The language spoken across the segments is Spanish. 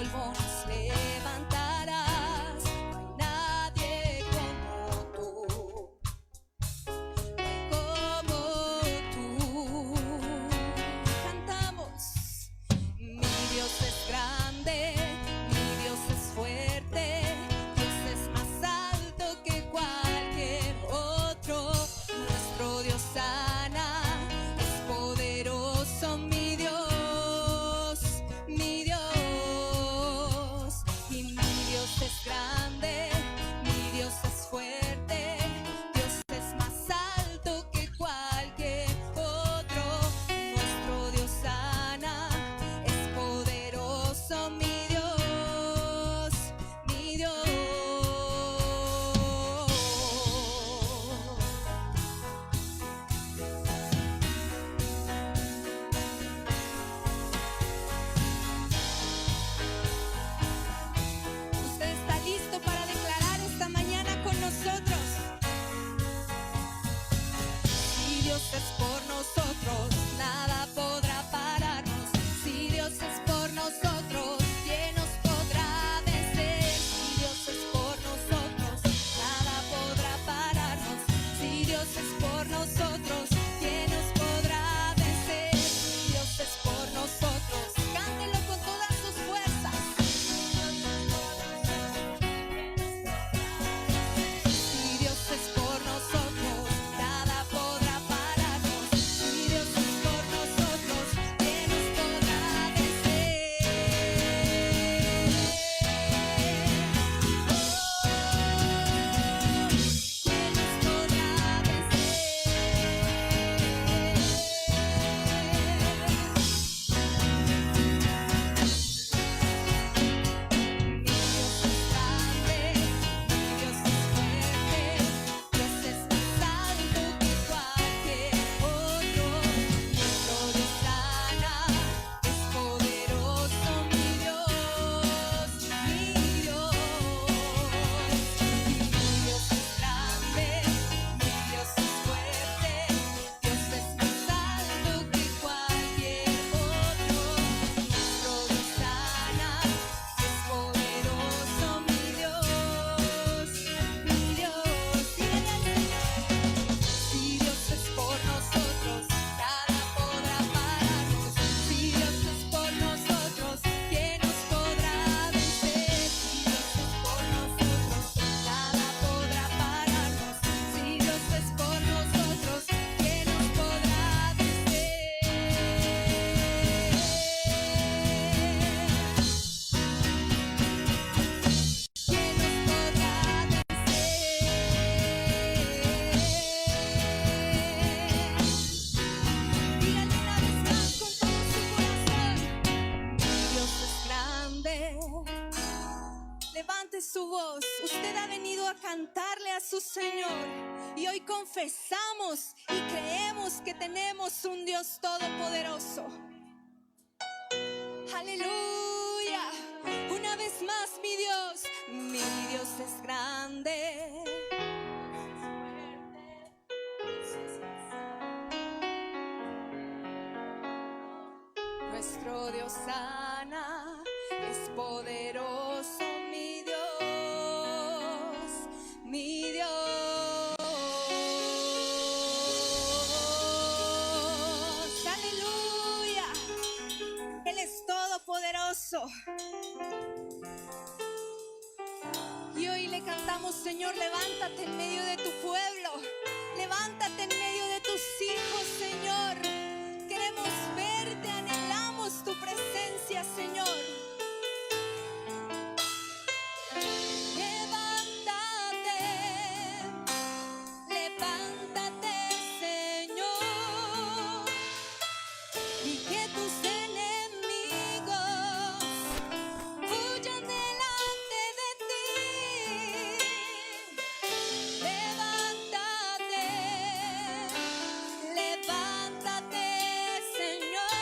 polvo nos levantarás. No hay nadie como tú, no hay como tú. Cantamos. Mi Dios es grande, mi Dios es fuerte, Dios es más alto que cualquier otro. Nuestro Dios sana, es poderoso, mi Dios, mi Dios. Y mi Dios es grande, mi Dios es fuerte, Dios es más alto que cualquier otro. Nuestro Dios sana, es poderoso, mi Dios, mi Dios. ¿Usted está listo para declarar esta mañana con nosotros? Si Dios es por nosotros, nada podrá pararnos. Si Dios es por nosotros, ¿quién nos podrá vencer? Si Dios es por nosotros, nada podrá pararnos. Si Dios es por nosotros, ¿quién nos podrá vencer? Si Dios es por nosotros, cántelo con todas sus fuerzas. Si Dios es por nosotros, nada podrá pararnos. Si Dios es por nosotros, ¿quién nos podrá vencer? ¿Quién nos podrá Mi Dios es grande, mi Dios es fuerte, Dios es más alto que cualquier otro. Nuestro Dios sana, es poderoso, mi Dios, mi Dios. Mi Dios es grande, mi Dios es fuerte, Dios es más alto que cualquier otro. Nuestro Dios sana, es poderoso, mi Dios, mi Dios. Dígale al Señor. Si Dios es por nosotros, nada podrá pararnos. Si Dios es por nosotros, ¿quién nos podrá vencer? Si Dios es por nosotros, nada podrá pararnos. Si Dios es por nosotros, ¿quién nos podrá vencer? ¿Quién nos podrá vencer? Díganle una vez más con todo su corazón. Mi Dios es grande. Levante su voz. Usted ha venido a cantarle a su Señor. Y hoy confesamos y creemos que tenemos un Dios todopoderoso. Aleluya. Una vez más, mi Dios es grande. Nuestro Dios sana, es poderoso, mi Dios, mi Dios. Aleluya. Él es todopoderoso. Y hoy le cantamos, Señor, levántate en medio de tu pueblo. Levántate en medio de tus hijos, Señor. Queremos verte, anhelamos tu presencia, Señor. Levántate, levántate, Señor, y que tus enemigos huyan delante de ti. Levántate, levántate, Señor,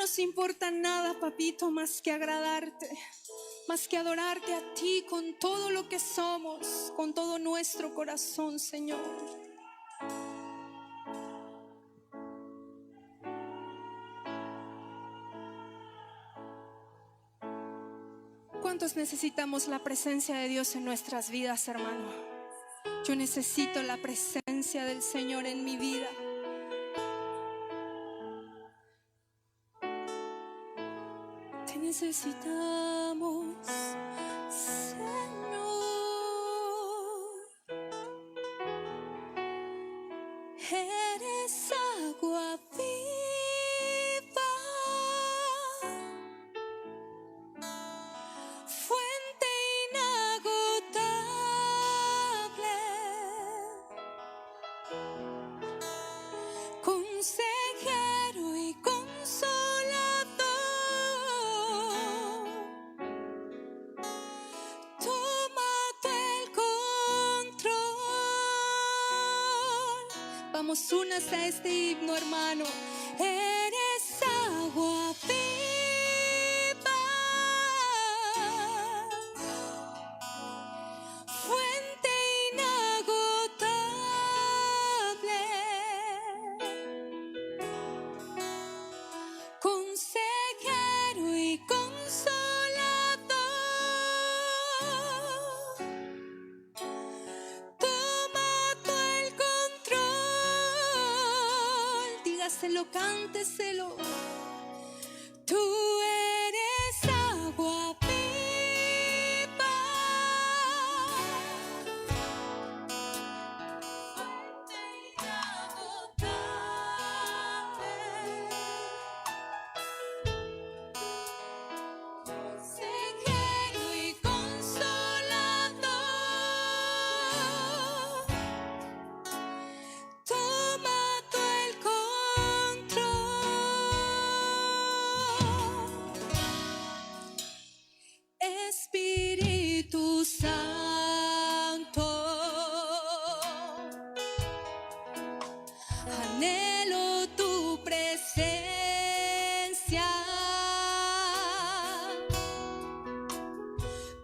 nos importa nada, papito, más que agradarte, más que adorarte a ti con todo lo que somos, con todo nuestro corazón, Señor. ¿Cuántos necesitamos la presencia de Dios en nuestras vidas, hermano? Yo necesito la presencia del Señor en mi vida. Te necesitamos, Señor. Eres agua viva, fuente inagotable, consejero y consolador. Toma tú el control. Vamos, unas a este himno, hermano. Eres agua viva, fuente inagotable, consejero y consolador. Toma tú el control. Dígaselo, cánteselo. Tú eres agua viva, fuente inagotable, consejero y consolador. Toma tú el control. Espíritu Santo, anhelo tu presencia,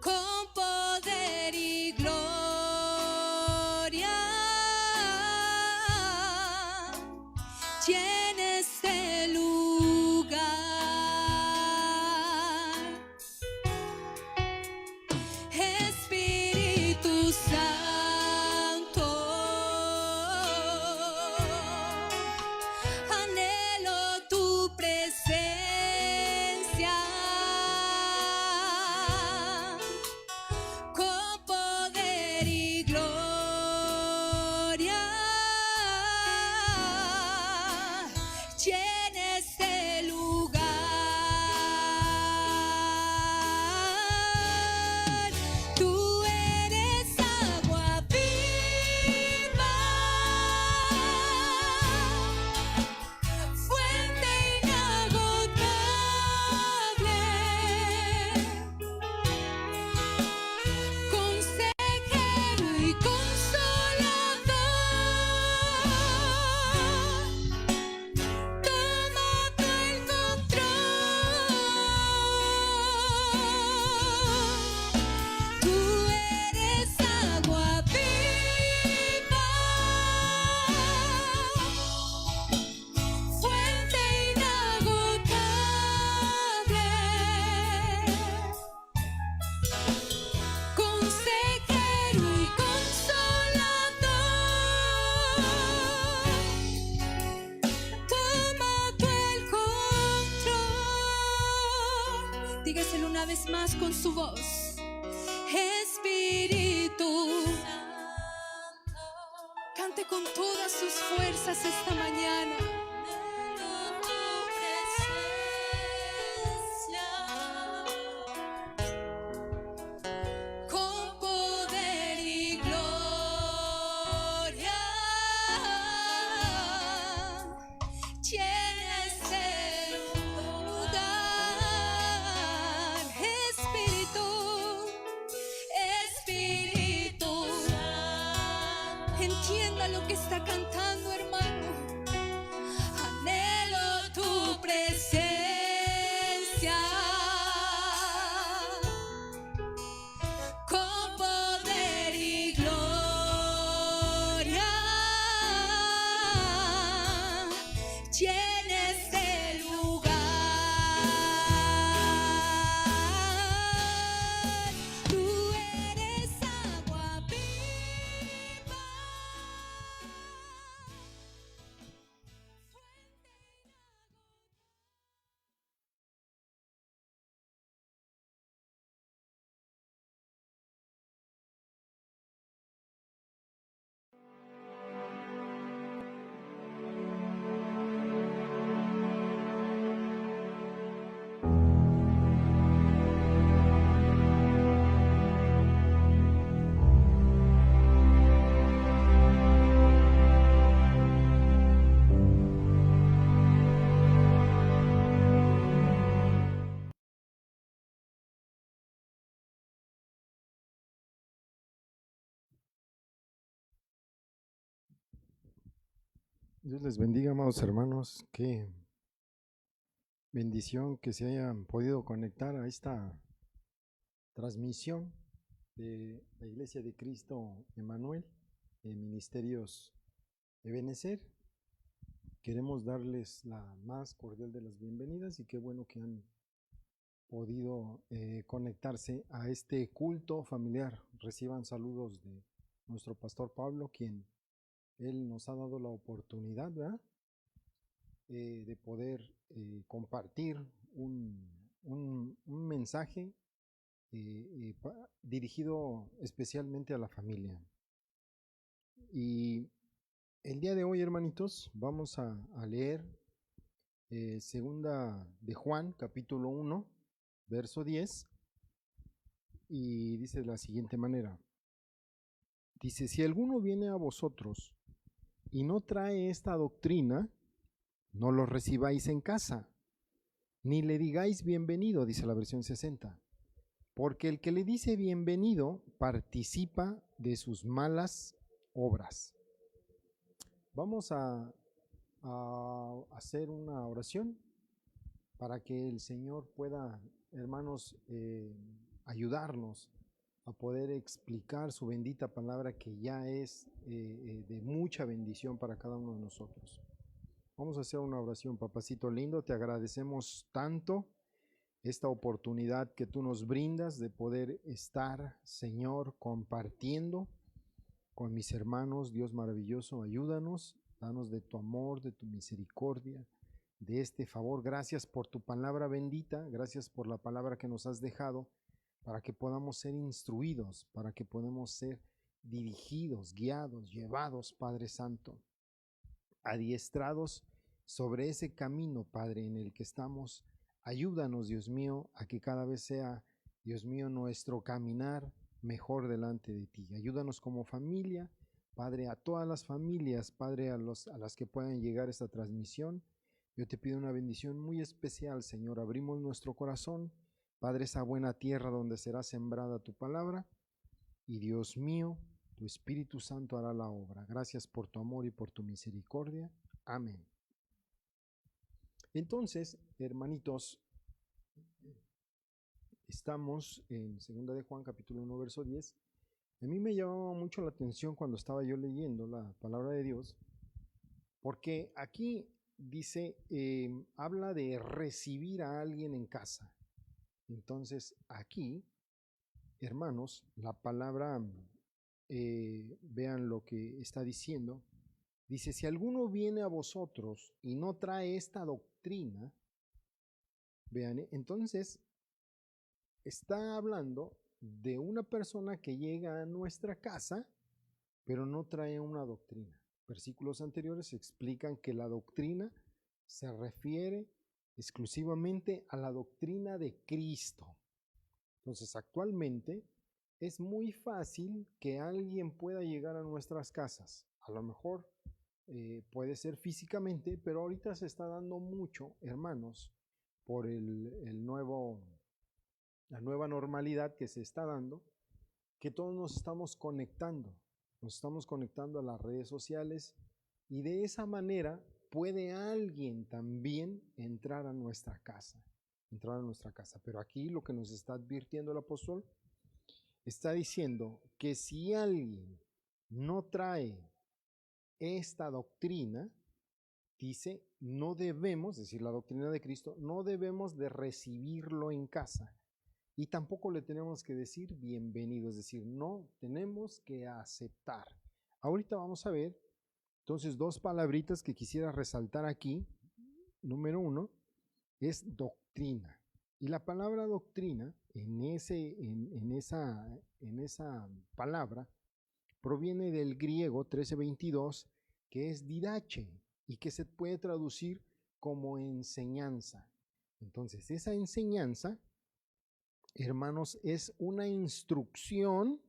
con poder y gloria, llena este lugar. Espíritu Santo, anhelo tu presencia, con poder y gloria, llena este lugar. Tú eres agua viva, fuente inagotable, consejero y consolador. Toma tú el control. Tú eres agua viva, fuente inagotable, consejero y consolador. Toma tú el control. Dígaselo una vez más con su voz. Espíritu Santo, cante con todas sus fuerzas esta mañana. Tu presencia, con poder y gloria, llena este lugar. Espíritu, Espíritu Santo, entienda lo que está cantando, hermano. Dios les bendiga, amados hermanos. Qué bendición que se hayan podido conectar a esta transmisión de la Iglesia de Cristo Emmanuel en Ministerios Ebenezer. Queremos darles la más cordial de las bienvenidas y qué bueno que han podido conectarse a este culto familiar. Reciban saludos de nuestro pastor Pablo, quien él nos ha dado la oportunidad, ¿verdad?, de poder compartir un mensaje dirigido especialmente a la familia. Y el día de hoy, hermanitos, vamos a leer segunda de Juan, capítulo 1, verso 10, y dice de la siguiente manera. Dice, si alguno viene a vosotros y no trae esta doctrina, no lo recibáis en casa, ni le digáis bienvenido, dice la versión 60, porque el que le dice bienvenido participa de sus malas obras. Vamos a hacer una oración para que el Señor pueda, hermanos, ayudarnos a poder explicar su bendita palabra, que ya es de mucha bendición para cada uno de nosotros. Vamos a hacer una oración. Papacito lindo, te agradecemos tanto esta oportunidad que tú nos brindas de poder estar, Señor, compartiendo con mis hermanos. Dios maravilloso, ayúdanos, danos de tu amor, de tu misericordia, de este favor. Gracias por tu palabra bendita, gracias por la palabra que nos has dejado, para que podamos ser instruidos, para que podamos ser dirigidos, guiados, llevados, Padre Santo, adiestrados sobre ese camino, Padre, en el que estamos. Ayúdanos, Dios mío, a que cada vez sea, Dios mío, nuestro caminar mejor delante de ti. Ayúdanos como familia, Padre, a todas las familias, Padre, a las que puedan llegar a esta transmisión. Yo te pido una bendición muy especial, Señor. Abrimos nuestro corazón, Padre, esa buena tierra donde será sembrada tu palabra. Y Dios mío, tu Espíritu Santo hará la obra. Gracias por tu amor y por tu misericordia. Amén. Entonces, hermanitos, estamos en 2 de Juan, capítulo 1, verso 10. A mí me llamaba mucho la atención cuando estaba yo leyendo la palabra de Dios, porque aquí dice, habla de recibir a alguien en casa. Entonces, aquí, hermanos, la palabra, vean lo que está diciendo. Dice, si alguno viene a vosotros y no trae esta doctrina, vean, entonces está hablando de una persona que llega a nuestra casa, pero no trae una doctrina. Versículos anteriores explican que la doctrina se refiere exclusivamente a la doctrina de Cristo. Entonces, actualmente es muy fácil que alguien pueda llegar a nuestras casas. A lo mejor puede ser físicamente, pero ahorita se está dando mucho, hermanos, por la nueva normalidad que se está dando, que todos nos estamos conectando a las redes sociales, y de esa manera puede alguien también entrar a nuestra casa. Pero aquí lo que nos está advirtiendo el apóstol, está diciendo que si alguien no trae esta doctrina, dice, no debemos, es decir, la doctrina de Cristo, no debemos de recibirlo en casa. Y tampoco le tenemos que decir bienvenido, es decir, no tenemos que aceptar. Ahorita vamos a ver, entonces, dos palabritas que quisiera resaltar aquí. Número uno es doctrina. Y la palabra doctrina, en esa palabra, proviene del griego 1322, que es didache, y que se puede traducir como enseñanza. Entonces, esa enseñanza, hermanos, es una instrucción,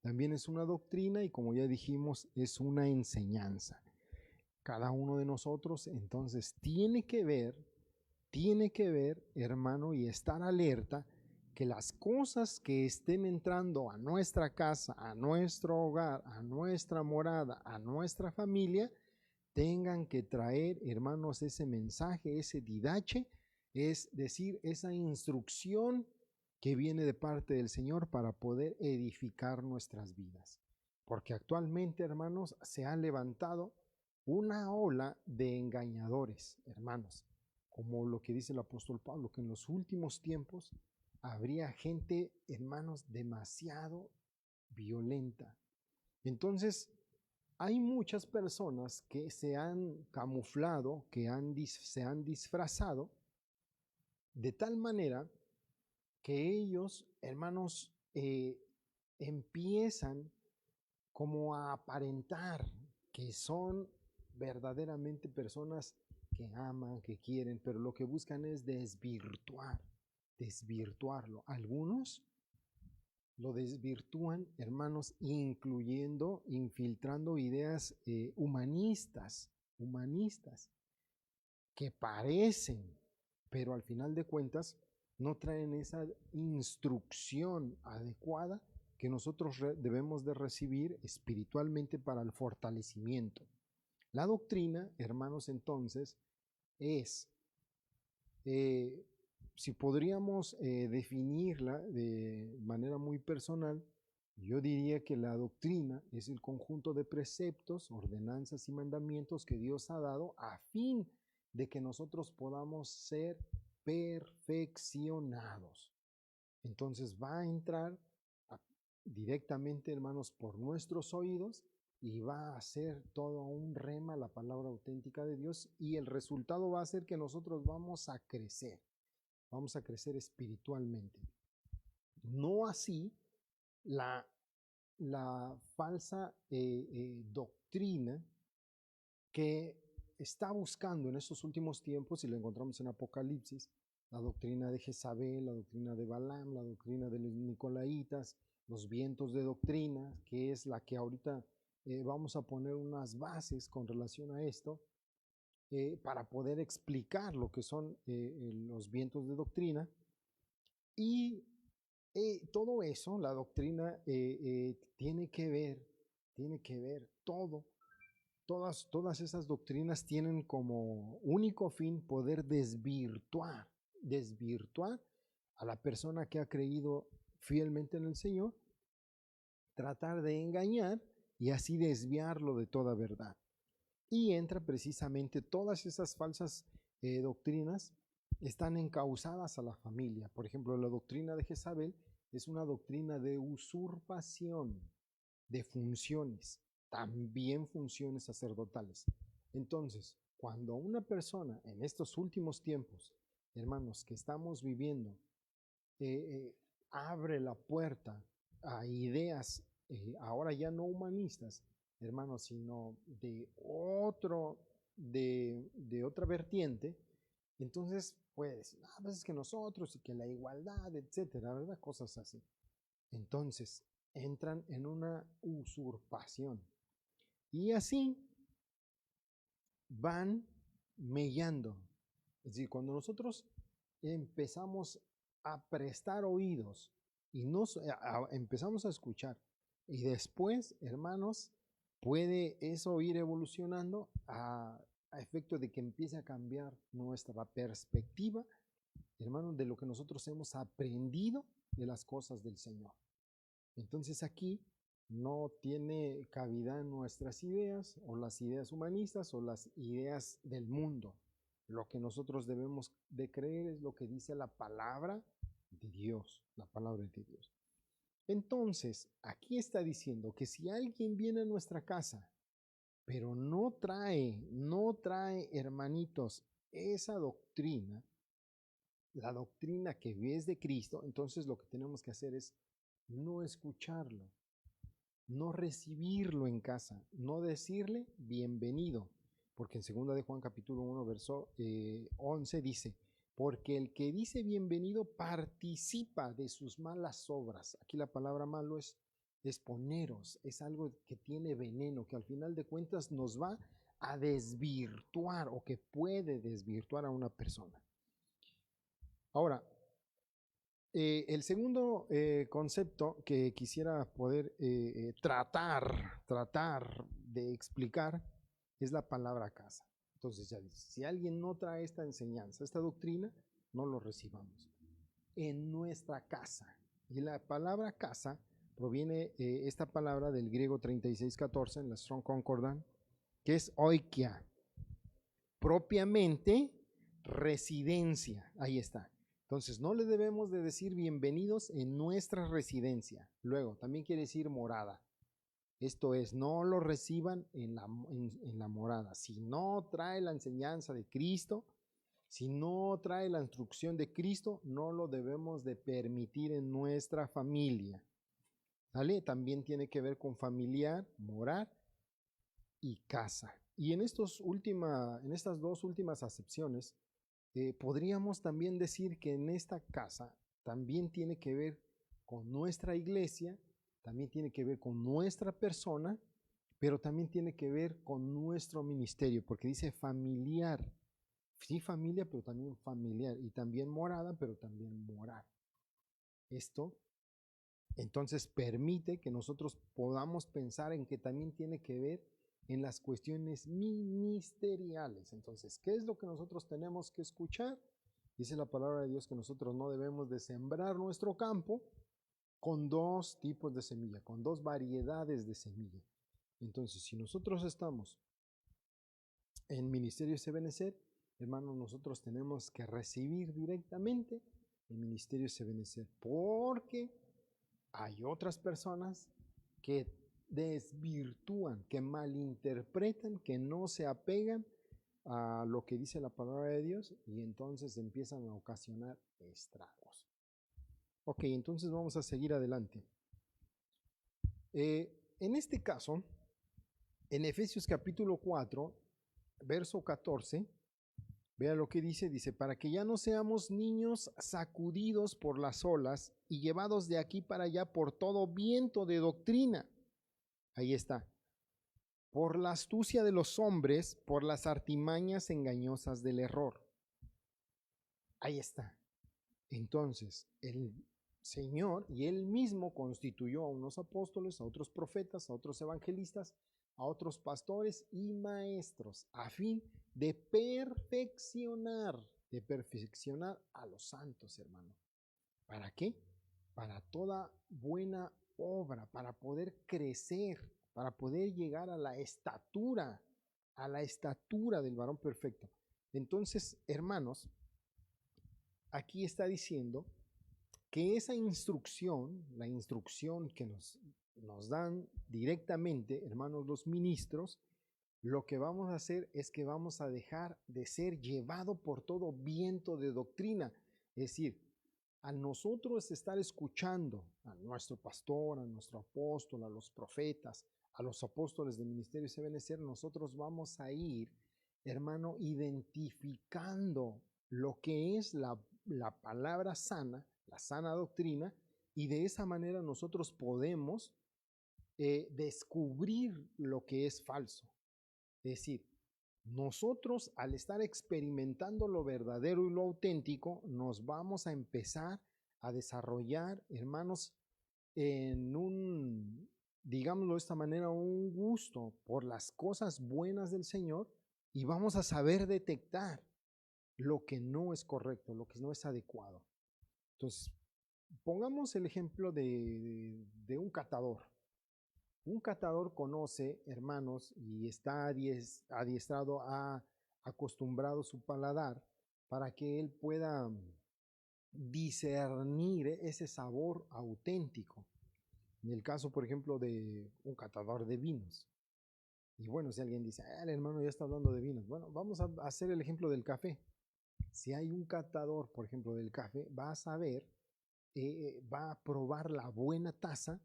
también es una doctrina, y como ya dijimos, es una enseñanza. Cada uno de nosotros, entonces, tiene que ver, hermano, y estar alerta que las cosas que estén entrando a nuestra casa, a nuestro hogar, a nuestra morada, a nuestra familia, tengan que traer, hermanos, ese mensaje, ese didache, es decir, esa instrucción que viene de parte del Señor para poder edificar nuestras vidas. Porque actualmente, hermanos, se ha levantado una ola de engañadores, hermanos, como lo que dice el apóstol Pablo, que en los últimos tiempos habría gente, hermanos, demasiado violenta. Entonces, hay muchas personas que se han camuflado, que se han disfrazado de tal manera que ellos, hermanos, empiezan como a aparentar que son verdaderamente personas que aman, que quieren, pero lo que buscan es desvirtuarlo. Algunos lo desvirtúan, hermanos, infiltrando ideas humanistas, que parecen, pero al final de cuentas no traen esa instrucción adecuada que nosotros debemos de recibir espiritualmente para el fortalecimiento. La doctrina, hermanos, entonces, es, si podríamos definirla de manera muy personal, yo diría que la doctrina es el conjunto de preceptos, ordenanzas y mandamientos que Dios ha dado a fin de que nosotros podamos ser perfeccionados. Entonces va a entrar directamente, hermanos, por nuestros oídos y va a ser todo un rema, la palabra auténtica de Dios, y el resultado va a ser que nosotros vamos a crecer espiritualmente. No así la falsa doctrina que está buscando en estos últimos tiempos, y lo encontramos en Apocalipsis, la doctrina de Jezabel, la doctrina de Balaam, la doctrina de los Nicolaitas, los vientos de doctrina, que es la que ahorita vamos a poner unas bases con relación a esto, para poder explicar lo que son los vientos de doctrina. Y todo eso, la doctrina, tiene que ver todas esas doctrinas tienen como único fin poder desvirtuar a la persona que ha creído fielmente en el Señor, tratar de engañar y así desviarlo de toda verdad. Y entra precisamente todas esas falsas doctrinas están encausadas a la familia. Por ejemplo, la doctrina de Jezabel es una doctrina de usurpación de funciones, también funciones sacerdotales. Entonces, cuando una persona en estos últimos tiempos, hermanos, que estamos viviendo, abre la puerta a ideas ahora ya no humanistas, hermanos, sino de otra vertiente, entonces pues a veces que nosotros y que la igualdad, etcétera, ¿verdad? Cosas así. Entonces entran en una usurpación y así van mellando. Es decir, cuando nosotros empezamos a prestar oídos y empezamos a escuchar, y después, hermanos, puede eso ir evolucionando a efecto de que empiece a cambiar nuestra perspectiva, hermanos, de lo que nosotros hemos aprendido de las cosas del Señor. Entonces aquí no tiene cabida nuestras ideas o las ideas humanistas o las ideas del mundo. Lo que nosotros debemos de creer es lo que dice la palabra de Dios, la palabra de Dios. Entonces, aquí está diciendo que si alguien viene a nuestra casa, pero no trae, hermanitos, esa doctrina, la doctrina que es de Cristo, entonces lo que tenemos que hacer es no escucharlo, no recibirlo en casa, no decirle bienvenido, porque en 2 de Juan capítulo 1 verso 11 dice: porque el que dice bienvenido participa de sus malas obras. Aquí la palabra malo es poneros, es algo que tiene veneno, que al final de cuentas nos va a desvirtuar o que puede desvirtuar a una persona. Ahora, el segundo concepto que quisiera poder tratar de explicar es la palabra casa. Entonces ya dice, si alguien no trae esta enseñanza, esta doctrina, no lo recibamos. En nuestra casa. Y la palabra casa proviene esta palabra del griego 3614 en la Strong Concordance, que es oikia, propiamente residencia. Ahí está. Entonces no le debemos de decir bienvenidos en nuestra residencia. Luego también quiere decir morada. Esto es, no lo reciban en la morada. Si no trae la enseñanza de Cristo, si no trae la instrucción de Cristo, no lo debemos de permitir en nuestra familia. ¿Vale? También tiene que ver con familiar, morar y casa. Y en estas dos últimas acepciones, podríamos también decir que en esta casa también tiene que ver con nuestra iglesia, también tiene que ver con nuestra persona, pero también tiene que ver con nuestro ministerio, porque dice familiar. Sí, familia, pero también familiar, y también morada, pero también morar. Esto, entonces, permite que nosotros podamos pensar en que también tiene que ver en las cuestiones ministeriales. Entonces, ¿qué es lo que nosotros tenemos que escuchar? Dice la palabra de Dios que nosotros no debemos de sembrar nuestro campo con dos tipos de semilla, con dos variedades de semilla. Entonces, si nosotros estamos en Ministerio Ebenecer, hermanos, nosotros tenemos que recibir directamente el Ministerio Ebenecer, porque hay otras personas que desvirtúan, que malinterpretan, que no se apegan a lo que dice la palabra de Dios y entonces empiezan a ocasionar estragos. Ok, entonces vamos a seguir adelante. En este caso, en Efesios capítulo 4, verso 14, vea lo que dice, para que ya no seamos niños sacudidos por las olas y llevados de aquí para allá por todo viento de doctrina. Ahí está. Por la astucia de los hombres, por las artimañas engañosas del error. Ahí está. Entonces, el Señor y Él mismo constituyó a unos apóstoles, a otros profetas, a otros evangelistas, a otros pastores y maestros, a fin de perfeccionar a los santos, hermano. ¿Para qué? Para toda buena obra, para poder crecer, para poder llegar a la estatura del varón perfecto. Entonces, hermanos, aquí está diciendo que esa instrucción, la instrucción que nos dan directamente, hermanos, los ministros, lo que vamos a hacer es que vamos a dejar de ser llevado por todo viento de doctrina. Es decir, a nosotros estar escuchando a nuestro pastor, a nuestro apóstol, a los profetas, a los apóstoles del ministerio Ebenecer, nosotros vamos a ir, hermano, identificando lo que es la palabra sana, la sana doctrina, y de esa manera nosotros podemos descubrir lo que es falso. Es decir, nosotros al estar experimentando lo verdadero y lo auténtico, nos vamos a empezar a desarrollar, hermanos, en un, digámoslo de esta manera, un gusto por las cosas buenas del Señor, y vamos a saber detectar lo que no es correcto, lo que no es adecuado. Entonces, pongamos el ejemplo de un catador. Un catador conoce, hermanos, y está adiestrado, ha acostumbrado su paladar para que él pueda discernir ese sabor auténtico. En el caso, por ejemplo, de un catador de vinos. Y bueno, si alguien dice, el hermano ya está hablando de vinos. Bueno, vamos a hacer el ejemplo del café. Si hay un catador, por ejemplo, del café, va a saber, va a probar la buena taza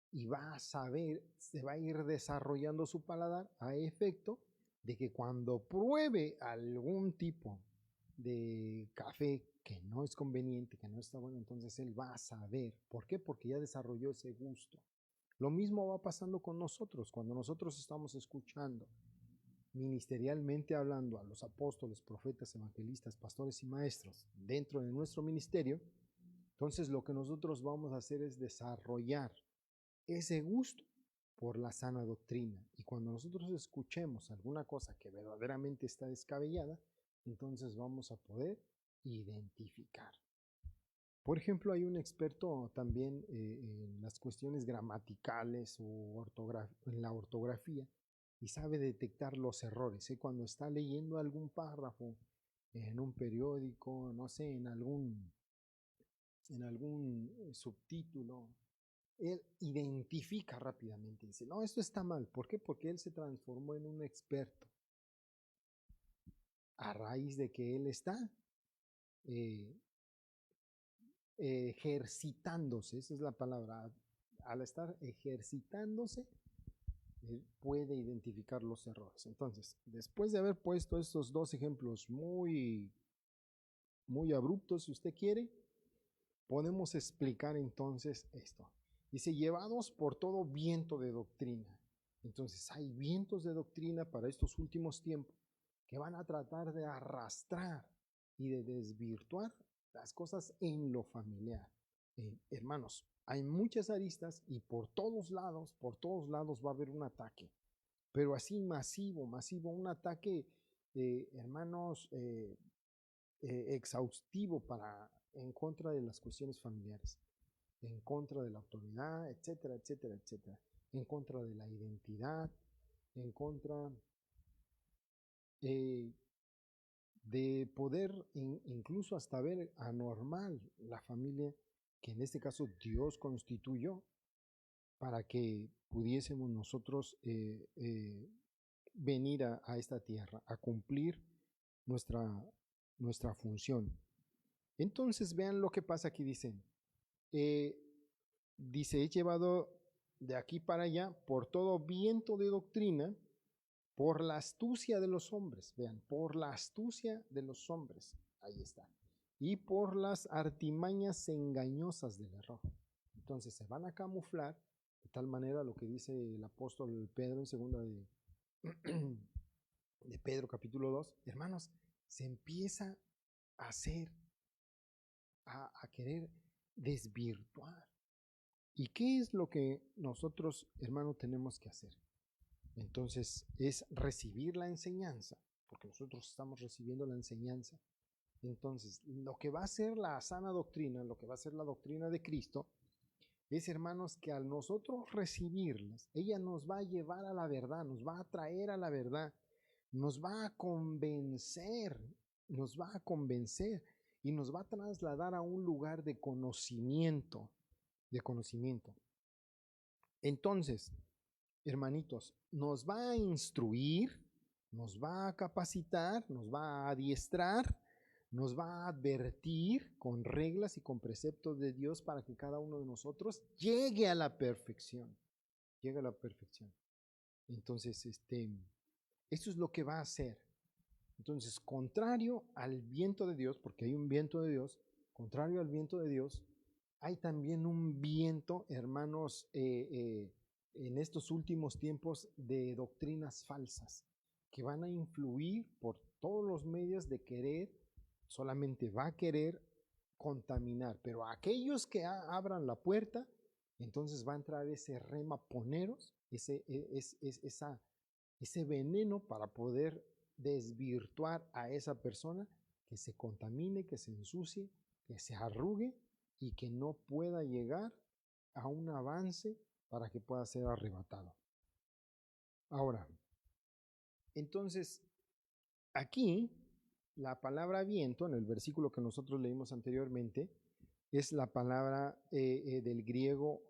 y va a saber, se va a ir desarrollando su paladar a efecto de que cuando pruebe algún tipo de café que no es conveniente, que no está bueno, entonces él va a saber. ¿Por qué? Porque ya desarrolló ese gusto. Lo mismo va pasando con nosotros, cuando nosotros estamos escuchando, ministerialmente hablando, a los apóstoles, profetas, evangelistas, pastores y maestros dentro de nuestro ministerio. Entonces lo que nosotros vamos a hacer es desarrollar ese gusto por la sana doctrina. Y cuando nosotros escuchemos alguna cosa que verdaderamente está descabellada, entonces vamos a poder identificar. Por ejemplo, hay un experto también en las cuestiones gramaticales o en la ortografía y sabe detectar los errores. Cuando está leyendo algún párrafo en un periódico, no sé, en algún subtítulo, él identifica rápidamente, dice, no, esto está mal. ¿Por qué? Porque él se transformó en un experto a raíz de que él está ejercitándose, esa es la palabra. Al estar ejercitándose, él puede identificar los errores. Entonces, después de haber puesto estos dos ejemplos muy abruptos, si usted quiere, podemos explicar entonces esto. Dice, llevados por todo viento de doctrina. Entonces, hay vientos de doctrina para estos últimos tiempos que van a tratar de arrastrar y de desvirtuar las cosas en lo familiar. Hermanos, hay muchas aristas y por todos lados va a haber un ataque, pero así masivo, un ataque, hermanos, exhaustivo en contra de las cuestiones familiares, en contra de la autoridad, etcétera, etcétera, etcétera, en contra de la identidad, en contra de poder incluso hasta ver anormal la familia que en este caso Dios constituyó para que pudiésemos nosotros venir a esta tierra, a cumplir nuestra función. Entonces vean lo que pasa aquí, dicen, dice, he llevado de aquí para allá por todo viento de doctrina, por la astucia de los hombres, vean, por la astucia de los hombres, ahí está, y por las artimañas engañosas del error. Entonces se van a camuflar de tal manera lo que dice el apóstol Pedro en segunda de Pedro capítulo 2, hermanos, se empieza a hacer, a querer desvirtuar. ¿Y qué es lo que nosotros, hermanos, tenemos que hacer? Entonces es recibir la enseñanza, porque nosotros estamos recibiendo la enseñanza. Entonces, lo que va a ser la sana doctrina, lo que va a ser la doctrina de Cristo, es, hermanos, que al nosotros recibirlas, ella nos va a llevar a la verdad, nos va a traer a la verdad, nos va a convencer y nos va a trasladar a un lugar de conocimiento, Entonces, hermanitos, nos va a instruir, nos va a capacitar, nos va a adiestrar, nos va a advertir con reglas y con preceptos de Dios para que cada uno de nosotros llegue a la perfección. Entonces, esto es lo que va a hacer. Entonces, contrario al viento de Dios, porque hay un viento de Dios, contrario al viento de Dios, hay también un viento, hermanos, en estos últimos tiempos de doctrinas falsas que van a influir por todos los medios de querer, solamente va a querer contaminar, pero aquellos que abran la puerta, entonces va a entrar ese rema poneros, ese veneno para poder desvirtuar a esa persona que se contamine, que se ensucie, que se arrugue y que no pueda llegar a un avance para que pueda ser arrebatado. Ahora, entonces, aquí la palabra viento, en el versículo que nosotros leímos anteriormente, es la palabra del griego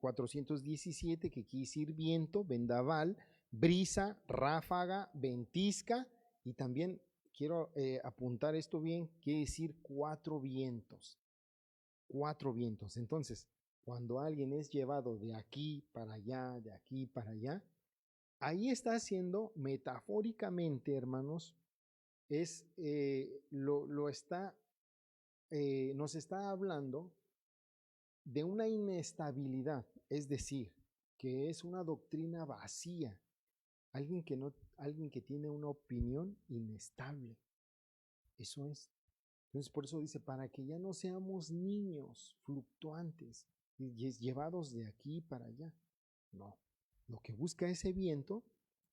417, que quiere decir viento, vendaval, brisa, ráfaga, ventisca, y también quiero apuntar esto bien, quiere decir cuatro vientos. Entonces, cuando alguien es llevado de aquí para allá, de aquí para allá, ahí está haciendo metafóricamente, hermanos, nos está hablando de una inestabilidad, es decir, que es una doctrina vacía, alguien que tiene una opinión inestable. Eso es. Entonces, por eso dice, para que ya no seamos niños fluctuantes, llevados de aquí para allá. No. Lo que busca ese viento,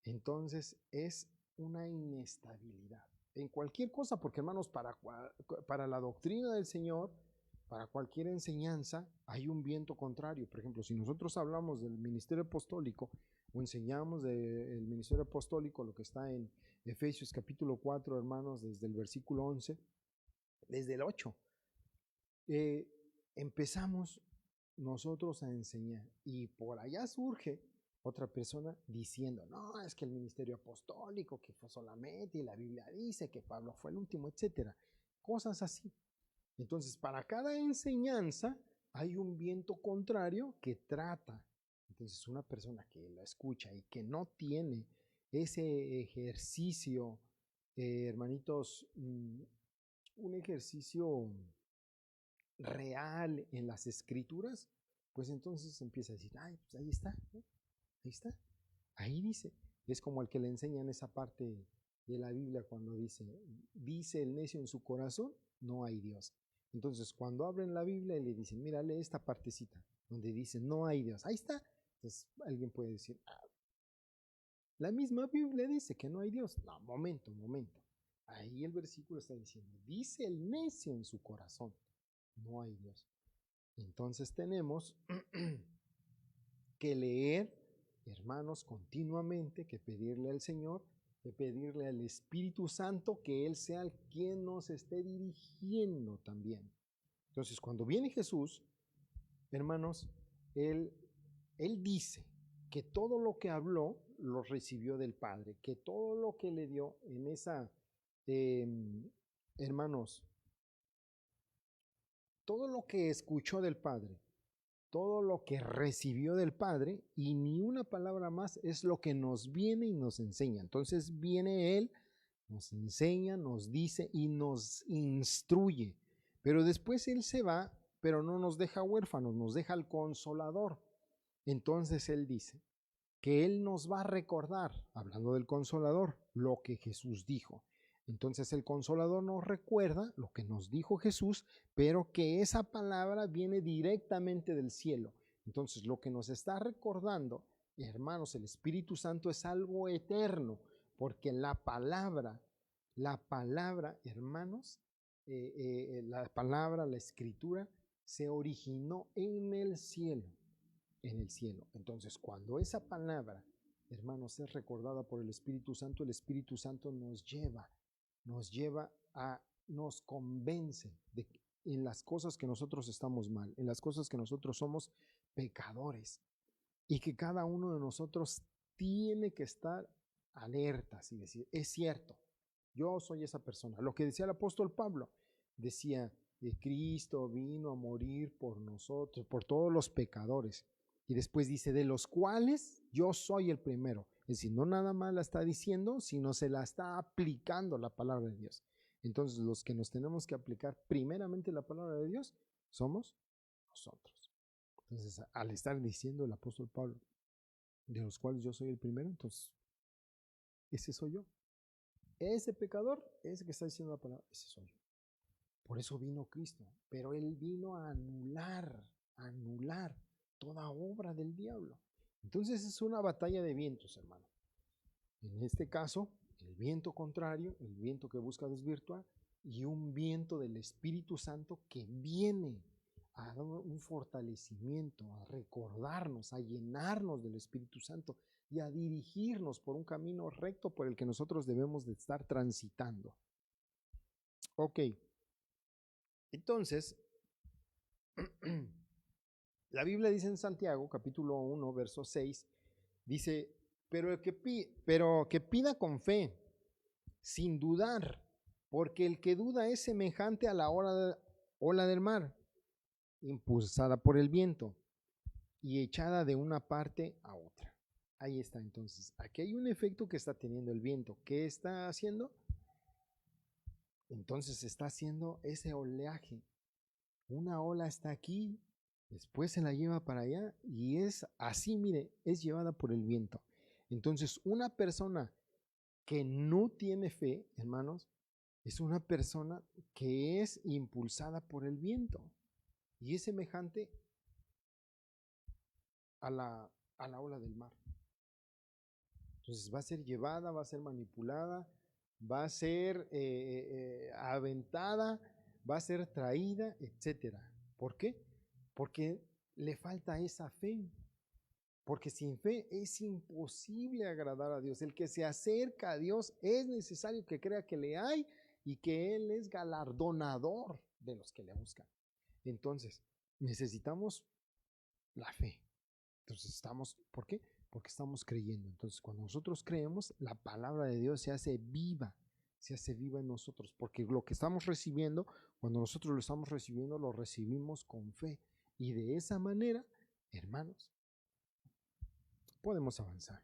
entonces, es una inestabilidad. En cualquier cosa, porque hermanos, para la doctrina del Señor, para cualquier enseñanza, hay un viento contrario. Por ejemplo, si nosotros hablamos del ministerio apostólico o enseñamos del ministerio apostólico, lo que está en Efesios capítulo 4, hermanos, desde el versículo 11, desde el 8, empezamos nosotros a enseñar y por allá surge otra persona diciendo, no, es que el ministerio apostólico, que fue solamente, y la Biblia dice que Pablo fue el último, etcétera. Cosas así. Entonces, para cada enseñanza hay un viento contrario que trata. Entonces, una persona que la escucha y que no tiene ese ejercicio, hermanitos, un ejercicio real en las escrituras, pues entonces empieza a decir, ay, pues ahí está, ¿no? Ahí está, ahí dice. Es como el que le enseñan esa parte de la Biblia cuando dice el necio en su corazón, no hay Dios. Entonces, cuando abren la Biblia y le dicen, mira, lee esta partecita donde dice, no hay Dios, ahí está. Entonces, alguien puede decir, la misma Biblia dice que no hay Dios. No, momento. Ahí el versículo está diciendo, dice el necio en su corazón, no hay Dios. Entonces tenemos que leer, hermanos, continuamente, que pedirle al Señor, que pedirle al Espíritu Santo que Él sea el quien nos esté dirigiendo también. Entonces, cuando viene Jesús, hermanos, Él dice que todo lo que habló lo recibió del Padre, que todo lo que le dio en esa, hermanos, todo lo que escuchó del Padre, todo lo que recibió del Padre y ni una palabra más es lo que nos viene y nos enseña. Entonces viene Él, nos enseña, nos dice y nos instruye. Pero después Él se va, pero no nos deja huérfanos, nos deja al Consolador. Entonces Él dice que Él nos va a recordar, hablando del Consolador, lo que Jesús dijo. Entonces el Consolador nos recuerda lo que nos dijo Jesús, pero que esa palabra viene directamente del cielo. Entonces lo que nos está recordando, hermanos, el Espíritu Santo es algo eterno, porque la palabra, hermanos, la palabra, la escritura, se originó en el cielo. En el cielo. Entonces, cuando esa palabra, hermanos, es recordada por el Espíritu Santo nos convence en las cosas que nosotros estamos mal, en las cosas que nosotros somos pecadores y que cada uno de nosotros tiene que estar alertas y decir, es cierto, yo soy esa persona. Lo que decía el apóstol Pablo, decía, Cristo vino a morir por nosotros, por todos los pecadores. Y después dice, de los cuales yo soy el primero. Es decir, no nada más la está diciendo, sino se la está aplicando la palabra de Dios. Entonces, los que nos tenemos que aplicar primeramente la palabra de Dios somos nosotros. Entonces, al estar diciendo el apóstol Pablo, de los cuales yo soy el primero, entonces, ese soy yo. Ese pecador, ese que está diciendo la palabra, ese soy yo. Por eso vino Cristo, pero Él vino a anular toda obra del diablo. Entonces es una batalla de vientos, hermano. En este caso, el viento contrario, el viento que busca desvirtuar, y un viento del Espíritu Santo que viene a dar un fortalecimiento, a recordarnos, a llenarnos del Espíritu Santo y a dirigirnos por un camino recto por el que nosotros debemos de estar transitando. Ok. Entonces, la Biblia dice en Santiago, capítulo 1, verso 6, dice, pero que pida con fe, sin dudar, porque el que duda es semejante a la ola del mar, impulsada por el viento y echada de una parte a otra. Ahí está, entonces, aquí hay un efecto que está teniendo el viento. ¿Qué está haciendo? Entonces está haciendo ese oleaje. Una ola está aquí, después se la lleva para allá y es así, mire, es llevada por el viento. Entonces, una persona que no tiene fe, hermanos, es una persona que es impulsada por el viento y es semejante a la a la ola del mar. Entonces va a ser llevada, va a ser manipulada, va a ser aventada, va a ser traída, etcétera. ¿Por qué? Porque le falta esa fe. Porque sin fe es imposible agradar a Dios. El que se acerca a Dios es necesario que crea que le hay y que Él es galardonador de los que le buscan. Entonces, necesitamos la fe. Entonces, ¿por qué? Porque estamos creyendo. Entonces, cuando nosotros creemos, la palabra de Dios se hace viva en nosotros. Porque lo que estamos recibiendo, cuando nosotros lo estamos recibiendo, lo recibimos con fe. Y de esa manera, hermanos, podemos avanzar.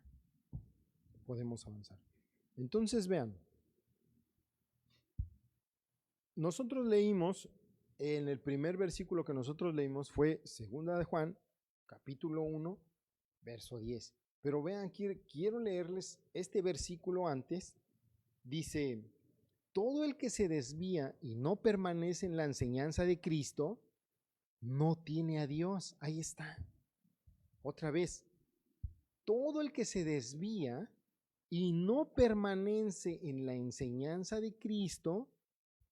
Entonces vean, nosotros leímos, en el primer versículo que nosotros leímos fue 2 de Juan, capítulo 1, verso 10. Pero vean, quiero leerles este versículo antes. Dice, todo el que se desvía y no permanece en la enseñanza de Cristo, no tiene a Dios. Ahí está. Otra vez. Todo el que se desvía y no permanece en la enseñanza de Cristo,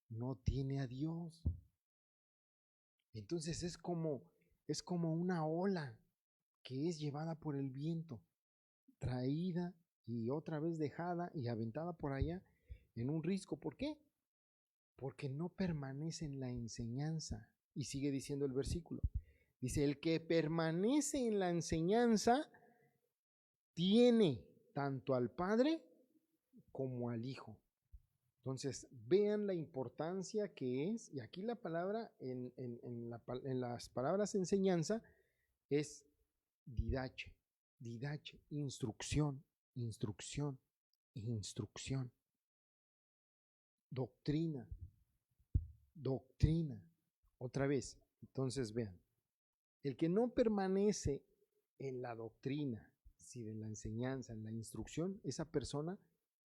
no tiene a Dios. Entonces es como una ola que es llevada por el viento, traída y otra vez dejada y aventada por allá en un risco. ¿Por qué? Porque no permanece en la enseñanza. Y sigue diciendo el versículo. Dice, el que permanece en la enseñanza tiene tanto al Padre como al Hijo. Entonces, vean la importancia que es, y aquí la palabra, en las palabras enseñanza, es didache, instrucción, doctrina. Otra vez, entonces vean, el que no permanece en la doctrina, en la enseñanza, en la instrucción, esa persona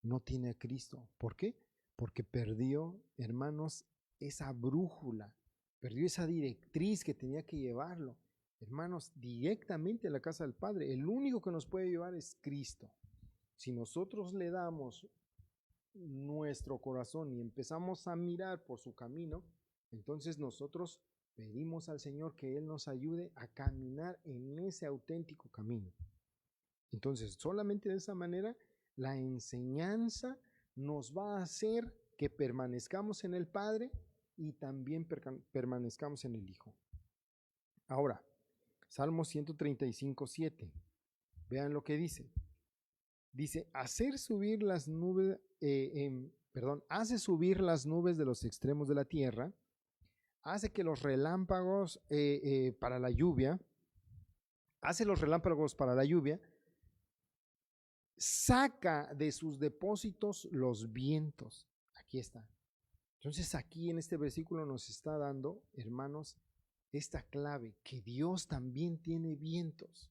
no tiene a Cristo. ¿Por qué? Porque perdió, hermanos, esa brújula, perdió esa directriz que tenía que llevarlo, hermanos, directamente a la casa del Padre. El único que nos puede llevar es Cristo. Si nosotros le damos nuestro corazón y empezamos a mirar por su camino, entonces nosotros pedimos al Señor que Él nos ayude a caminar en ese auténtico camino. Entonces, solamente de esa manera, la enseñanza nos va a hacer que permanezcamos en el Padre y también permanezcamos en el Hijo. Ahora, Salmo 135:7. Vean lo que dice. Dice, hace subir las nubes de los extremos de la tierra, hace que los relámpagos para la lluvia, saca de sus depósitos los vientos. Aquí está. Entonces aquí en este versículo nos está dando, hermanos, esta clave, que Dios también tiene vientos.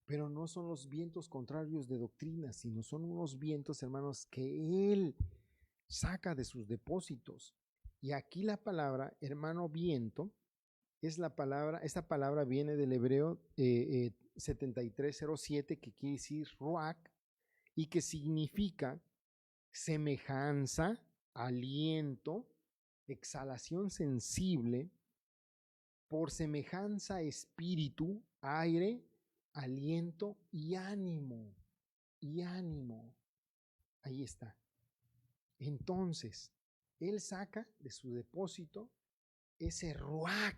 Pero no son los vientos contrarios de doctrina, sino son unos vientos, hermanos, que Él saca de sus depósitos. Y aquí la palabra, hermano, viento, esta palabra viene del hebreo 7307, que quiere decir ruach, y que significa semejanza, aliento, exhalación sensible, por semejanza espíritu, aire, aliento y ánimo. Ahí está. Entonces, Él saca de su depósito ese ruach,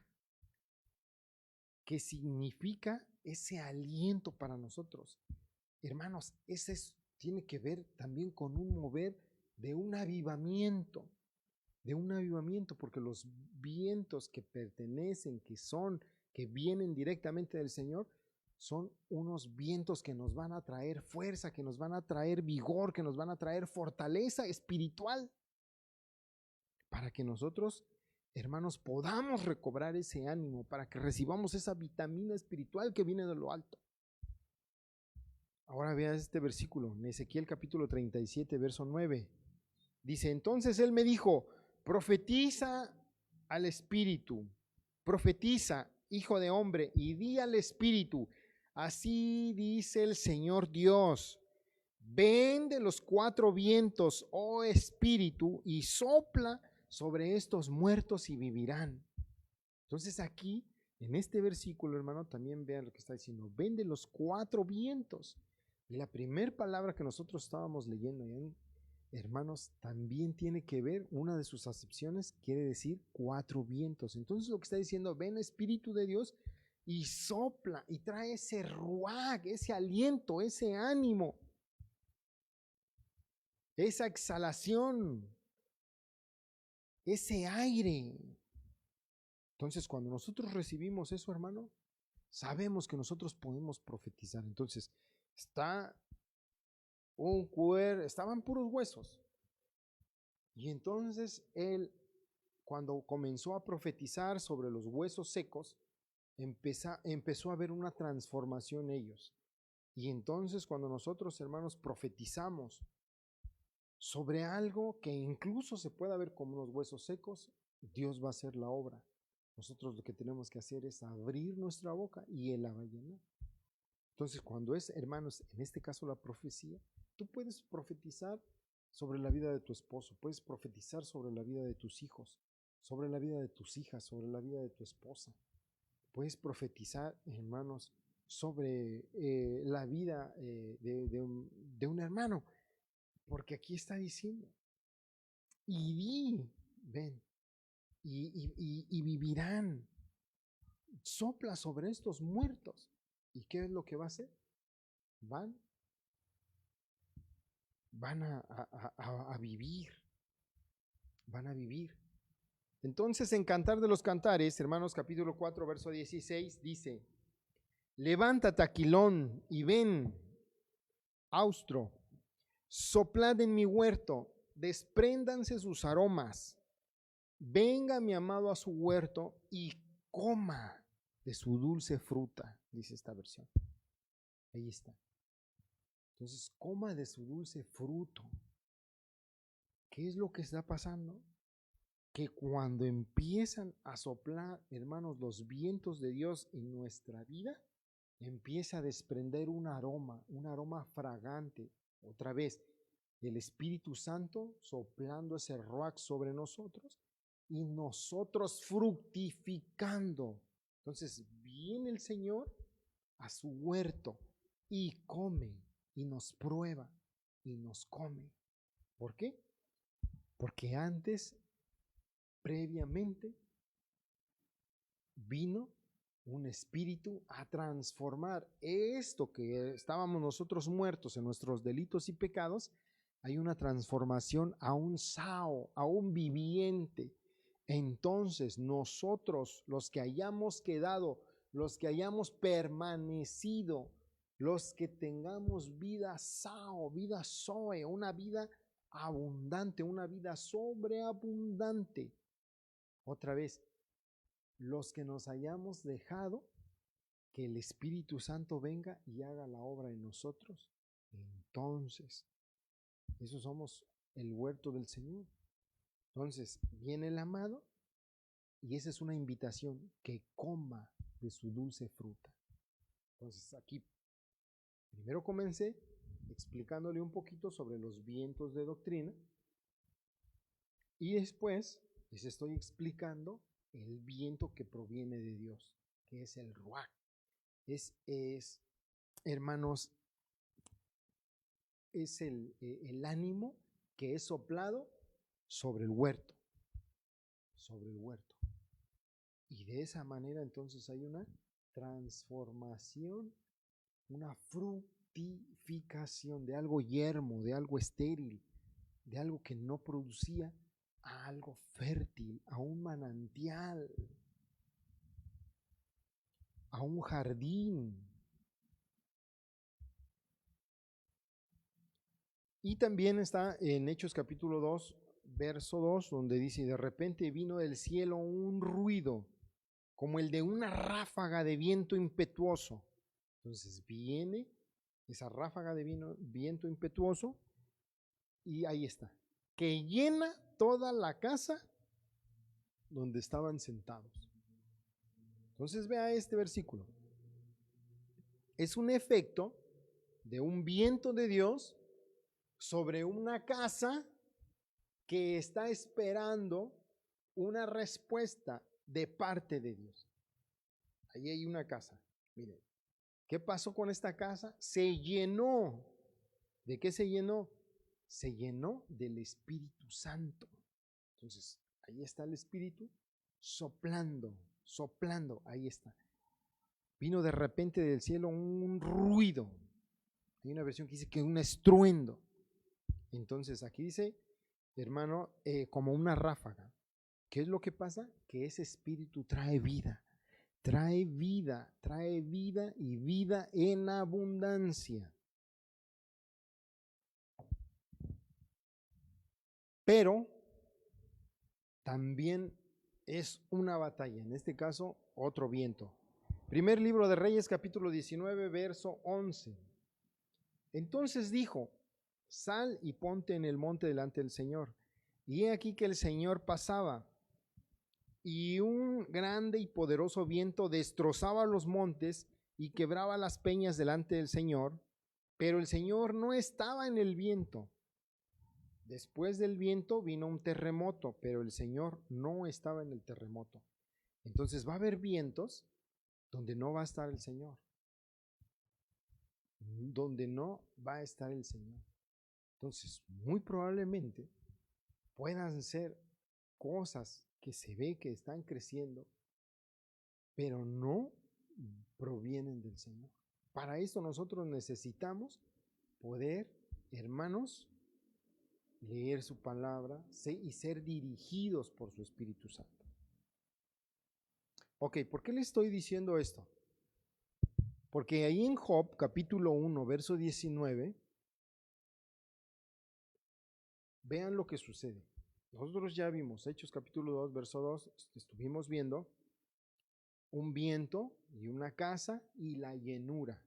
que significa ese aliento para nosotros. Hermanos, tiene que ver también con un mover de un avivamiento, porque los vientos que pertenecen, que vienen directamente del Señor, son unos vientos que nos van a traer fuerza, que nos van a traer vigor, que nos van a traer fortaleza espiritual, para que nosotros, hermanos, podamos recobrar ese ánimo, para que recibamos esa vitamina espiritual que viene de lo alto. Ahora vean este versículo, en Ezequiel capítulo 37, verso 9. Dice, entonces Él me dijo, profetiza al Espíritu, profetiza hijo de hombre, y di al espíritu, así dice el Señor Dios, ven de los cuatro vientos, oh espíritu, y sopla sobre estos muertos y vivirán. Entonces aquí, en este versículo, hermano, también vean lo que está diciendo, ven de los cuatro vientos. Y la primera palabra que nosotros estábamos leyendo, hermanos, también tiene que ver, una de sus acepciones quiere decir cuatro vientos. Entonces lo que está diciendo, ven Espíritu de Dios y sopla y trae ese ruach, ese aliento, ese ánimo, esa exhalación, ese aire. Entonces cuando nosotros recibimos eso, hermano, sabemos que nosotros podemos profetizar. Entonces estaban puros huesos. Y entonces él, cuando comenzó a profetizar sobre los huesos secos, empezó a haber una transformación en ellos. Y entonces cuando nosotros, hermanos, profetizamos sobre algo que incluso se pueda ver como unos huesos secos, Dios va a hacer la obra. Nosotros lo que tenemos que hacer es abrir nuestra boca y Él la va a llenar. Entonces cuando es, hermanos, en este caso la profecía, tú puedes profetizar sobre la vida de tu esposo, puedes profetizar sobre la vida de tus hijos, sobre la vida de tus hijas, sobre la vida de tu esposa. Puedes profetizar, hermanos, sobre la vida de un hermano, porque aquí está diciendo, ven, y vivirán. Sopla sobre estos muertos. ¿Y qué es lo que va a hacer? Van a vivir. Van a vivir. Entonces en Cantar de los Cantares, hermanos, capítulo 4, verso 16, dice, levántate, Aquilón, y ven, austro, soplad en mi huerto, despréndanse sus aromas, venga mi amado a su huerto y coma de su dulce fruta, dice esta versión. Ahí está. Entonces, coma de su dulce fruto. ¿Qué es lo que está pasando? Que cuando empiezan a soplar, hermanos, los vientos de Dios en nuestra vida, empieza a desprender un aroma fragante. Otra vez, el Espíritu Santo soplando ese ruach sobre nosotros y nosotros fructificando. Entonces viene el Señor a su huerto y come y nos prueba y nos come. ¿Por qué? Porque antes, previamente, vino un espíritu a transformar esto que estábamos nosotros muertos en nuestros delitos y pecados. Hay una transformación a un sao, a un viviente. Entonces nosotros, los que hayamos quedado, los que hayamos permanecido, los que tengamos vida sao, vida zoe, una vida abundante, una vida sobreabundante. Otra vez, los que nos hayamos dejado que el Espíritu Santo venga y haga la obra en nosotros, entonces, esos somos el huerto del Señor. Entonces, viene el amado y esa es una invitación, que coma de su dulce fruta. Entonces, aquí primero comencé explicándole un poquito sobre los vientos de doctrina y después les estoy explicando el viento que proviene de Dios, que es el ruach. Es hermanos, es el ánimo que es soplado sobre el huerto, y de esa manera entonces hay una transformación, una fructificación de algo yermo, de algo estéril, de algo que no producía, a algo fértil, a un manantial, a un jardín. Y también está en Hechos capítulo 2, verso 2, donde dice, de repente vino del cielo un ruido como el de una ráfaga de viento impetuoso. Entonces viene esa ráfaga de viento impetuoso y ahí está, que llena toda la casa donde estaban sentados. Entonces vea este versículo. Es un efecto de un viento de Dios sobre una casa que está esperando una respuesta de parte de Dios. Ahí hay una casa. Miren, ¿qué pasó con esta casa? Se llenó. ¿De qué se llenó? Se llenó del Espíritu Santo. Entonces, ahí está el Espíritu soplando, soplando, ahí está. Vino de repente del cielo un ruido. Hay una versión que dice que un estruendo. Entonces, aquí dice, hermano, como una ráfaga. ¿Qué es lo que pasa? Que ese Espíritu trae vida. Trae vida y vida en abundancia. Pero también es una batalla, en este caso otro viento. Primer libro de Reyes, capítulo 19, verso 11. Entonces dijo, sal y ponte en el monte delante del Señor. Y he aquí que el Señor pasaba, y un grande y poderoso viento destrozaba los montes y quebraba las peñas delante del Señor, pero el Señor no estaba en el viento. Después del viento vino un terremoto, pero el Señor no estaba en el terremoto. Entonces va a haber vientos donde no va a estar el Señor. Donde no va a estar el Señor. Entonces, muy probablemente puedan ser cosas que se ve que están creciendo, pero no provienen del Señor. Para esto nosotros necesitamos poder, hermanos, leer su palabra y ser dirigidos por su Espíritu Santo. Ok, ¿por qué le estoy diciendo esto? Porque ahí en Job, capítulo 1, verso 19, vean lo que sucede. Nosotros ya vimos, Hechos capítulo 2, verso 2, estuvimos viendo un viento y una casa y la llenura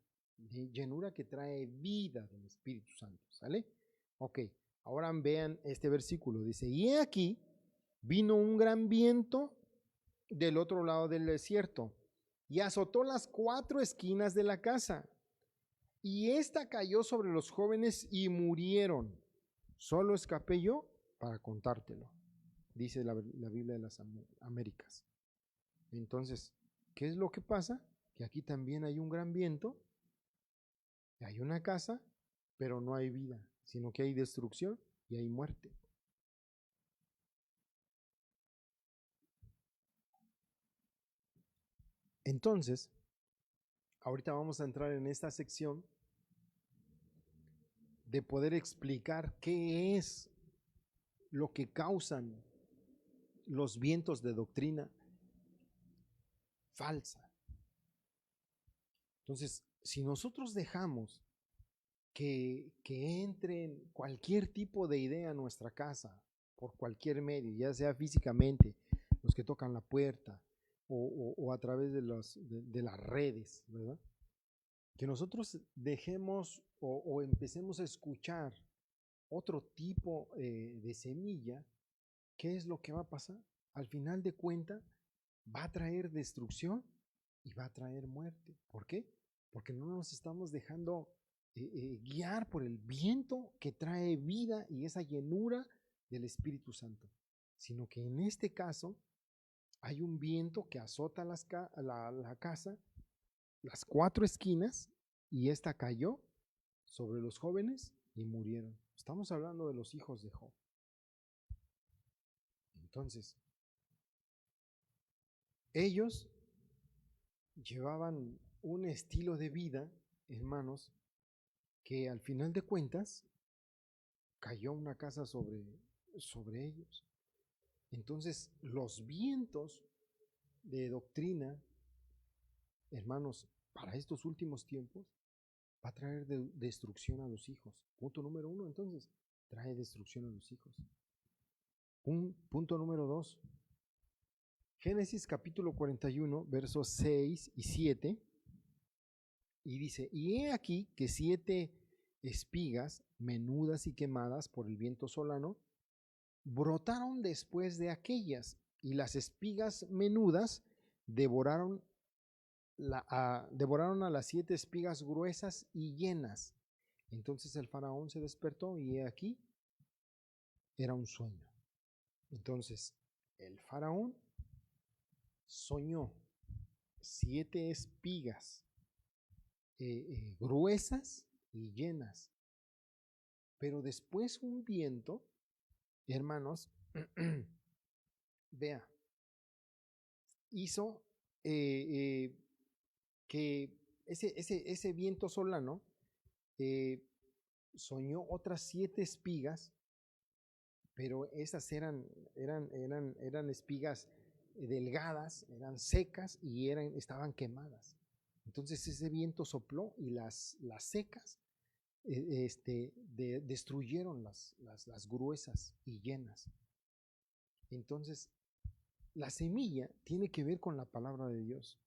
que trae vida del Espíritu Santo, ¿sale? Ok, ahora vean este versículo, dice, y he aquí, vino un gran viento del otro lado del desierto y azotó las 4 esquinas de la casa, y esta cayó sobre los jóvenes y murieron. Solo escapé yo para contártelo, dice la Biblia de las Américas. Entonces, ¿qué es lo que pasa? Que aquí también hay un gran viento, hay una casa, pero no hay vida, sino que hay destrucción y hay muerte. Entonces, ahorita vamos a entrar en esta sección de poder explicar qué es lo que causan los vientos de doctrina falsa. Entonces, si nosotros dejamos que entre cualquier tipo de idea a nuestra casa, por cualquier medio, ya sea físicamente, los que tocan la puerta, o a través de las redes, ¿verdad? Que nosotros dejemos o empecemos a escuchar otro tipo de semilla, ¿qué es lo que va a pasar? Al final de cuentas, va a traer destrucción y va a traer muerte. ¿Por qué? Porque no nos estamos dejando guiar por el viento que trae vida y esa llenura del Espíritu Santo, sino que en este caso hay un viento que azota la casa, las 4 esquinas, y esta cayó sobre los jóvenes y murieron. Estamos hablando de los hijos de Job. Entonces, ellos llevaban un estilo de vida, hermanos, que al final de cuentas cayó una casa sobre ellos. Entonces, los vientos de doctrina, hermanos, para estos últimos tiempos, va a traer destrucción a los hijos. Punto número 1, entonces, trae destrucción a los hijos. Punto número 2, Génesis capítulo 41, versos 6 y 7, y dice, y he aquí que 7 espigas, menudas y quemadas por el viento solano, brotaron después de aquellas, y las espigas menudas devoraron devoraron a las 7 espigas gruesas y llenas. Entonces el faraón se despertó y he aquí, era un sueño. Entonces el faraón soñó 7 espigas gruesas y llenas. Pero después un viento, hermanos, vea, hizo que ese viento solano soñó otras 7 espigas, pero esas eran espigas delgadas, eran secas y estaban quemadas. Entonces ese viento sopló y las secas destruyeron las gruesas y llenas. Entonces la semilla tiene que ver con la palabra de Dios.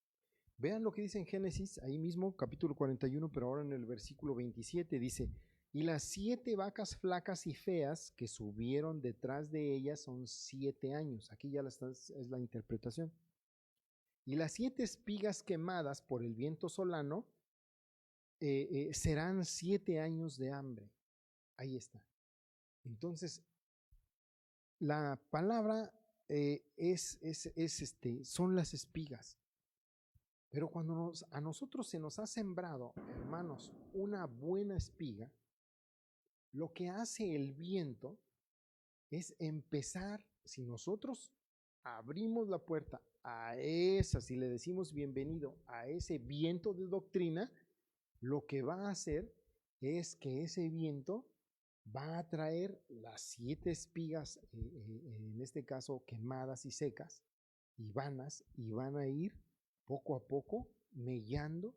Vean lo que dice en Génesis, ahí mismo, capítulo 41, pero ahora en el versículo 27 dice: y las 7 vacas flacas y feas que subieron detrás de ellas son 7 años. Aquí ya es la interpretación. Y las 7 espigas quemadas por el viento solano serán 7 años de hambre. Ahí está. Entonces, la palabra son las espigas. Pero cuando a nosotros se nos ha sembrado, hermanos, una buena espiga, lo que hace el viento es empezar, si nosotros abrimos la puerta a esa, si le decimos bienvenido a ese viento de doctrina, lo que va a hacer es que ese viento va a traer las 7 espigas, en este caso quemadas y secas y vanas, y van a ir poco a poco mellando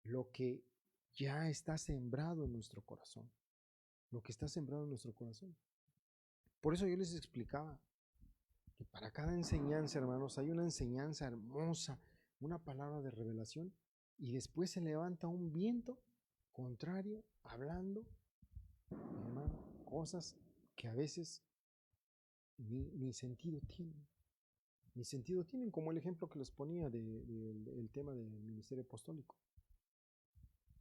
lo que ya está sembrado en nuestro corazón. Lo que está sembrado en nuestro corazón. Por eso yo les explicaba que para cada enseñanza, hermanos, hay una enseñanza hermosa, una palabra de revelación, y después se levanta un viento contrario, hablando, hermano, cosas que a veces ni sentido tienen. Ni sentido tienen, como el ejemplo que les ponía del tema del ministerio apostólico.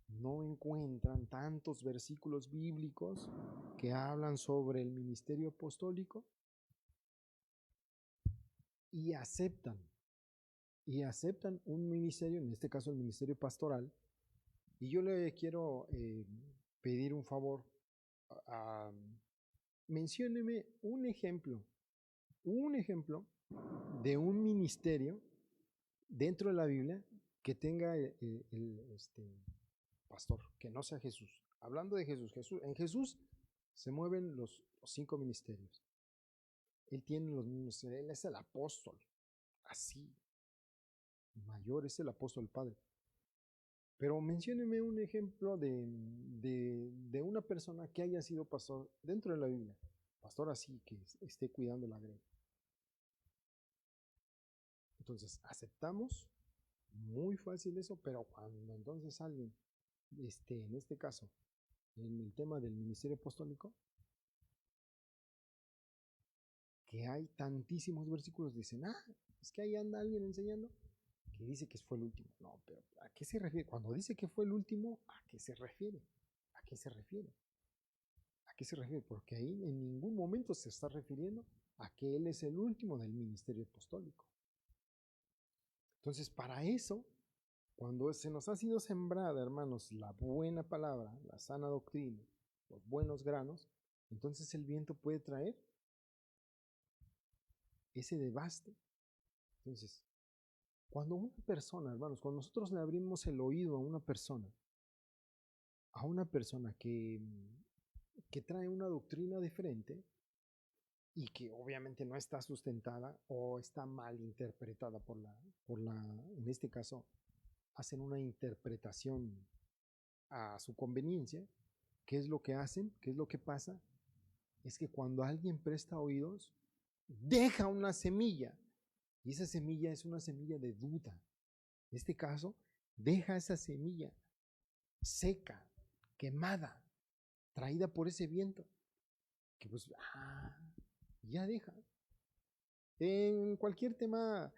No encuentran tantos versículos bíblicos que hablan sobre el ministerio apostólico y aceptan un ministerio, en este caso el ministerio pastoral. Y yo le quiero pedir un favor. Mencióneme un ejemplo de un ministerio dentro de la Biblia que tenga el pastor, que no sea Jesús. Hablando de Jesús, en Jesús se mueven los 5 ministerios. Él tiene los mismos, él es el apóstol, así, mayor es el apóstol Padre. Pero mencióneme un ejemplo de una persona que haya sido pastor dentro de la Biblia, pastor así, que esté cuidando la grey. Entonces, aceptamos muy fácil eso, pero cuando entonces alguien, en este caso, en el tema del ministerio apostólico, que hay tantísimos versículos, dicen, es que ahí anda alguien enseñando que dice que fue el último. No, pero ¿a qué se refiere? Cuando dice que fue el último, ¿a qué se refiere? ¿A qué se refiere? ¿A qué se refiere? Porque ahí en ningún momento se está refiriendo a que él es el último del ministerio apostólico. Entonces, para eso, cuando se nos ha sido sembrada, hermanos, la buena palabra, la sana doctrina, los buenos granos, entonces el viento puede traer ese devaste. Entonces, cuando una persona, hermanos, cuando nosotros le abrimos el oído a una persona que trae una doctrina diferente y que obviamente no está sustentada o está mal interpretada en este caso, hacen una interpretación a su conveniencia, ¿qué es lo que hacen? ¿Qué es lo que pasa? Es que cuando alguien presta oídos, deja una semilla, y esa semilla es una semilla de duda. En este caso, deja esa semilla seca, quemada, traída por ese viento, que pues, ya deja. En cualquier tema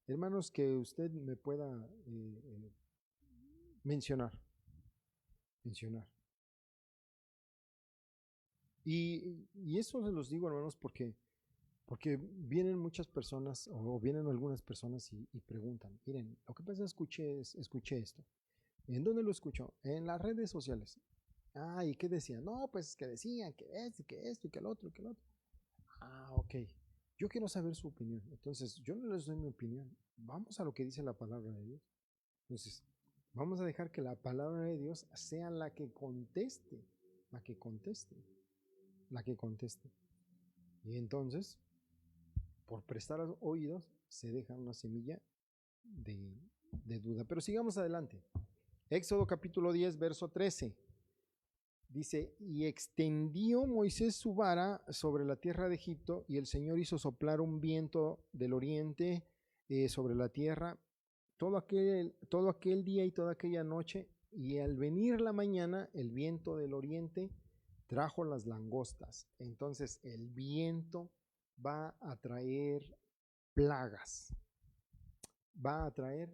hermanos, que usted me pueda mencionar. Y eso se los digo, hermanos, porque vienen muchas personas o vienen algunas personas y preguntan, miren, lo que pasa es que escuché esto. ¿En dónde lo escuchó? En las redes sociales. Ah, ¿y qué decían? No, pues que decían que esto y que el otro y que el otro. Ah, ok. Yo quiero saber su opinión. Entonces, yo no les doy mi opinión. Vamos a lo que dice la palabra de Dios. Entonces, vamos a dejar que la palabra de Dios sea la que conteste, la que conteste, la que conteste. Y entonces, por prestar oídos, se deja una semilla de duda. Pero sigamos adelante. Éxodo capítulo 10, verso 13. Dice, y extendió Moisés su vara sobre la tierra de Egipto, y el Señor hizo soplar un viento del oriente sobre la tierra todo aquel día y toda aquella noche, y al venir la mañana, el viento del oriente trajo las langostas. Entonces el viento va a traer plagas, va a traer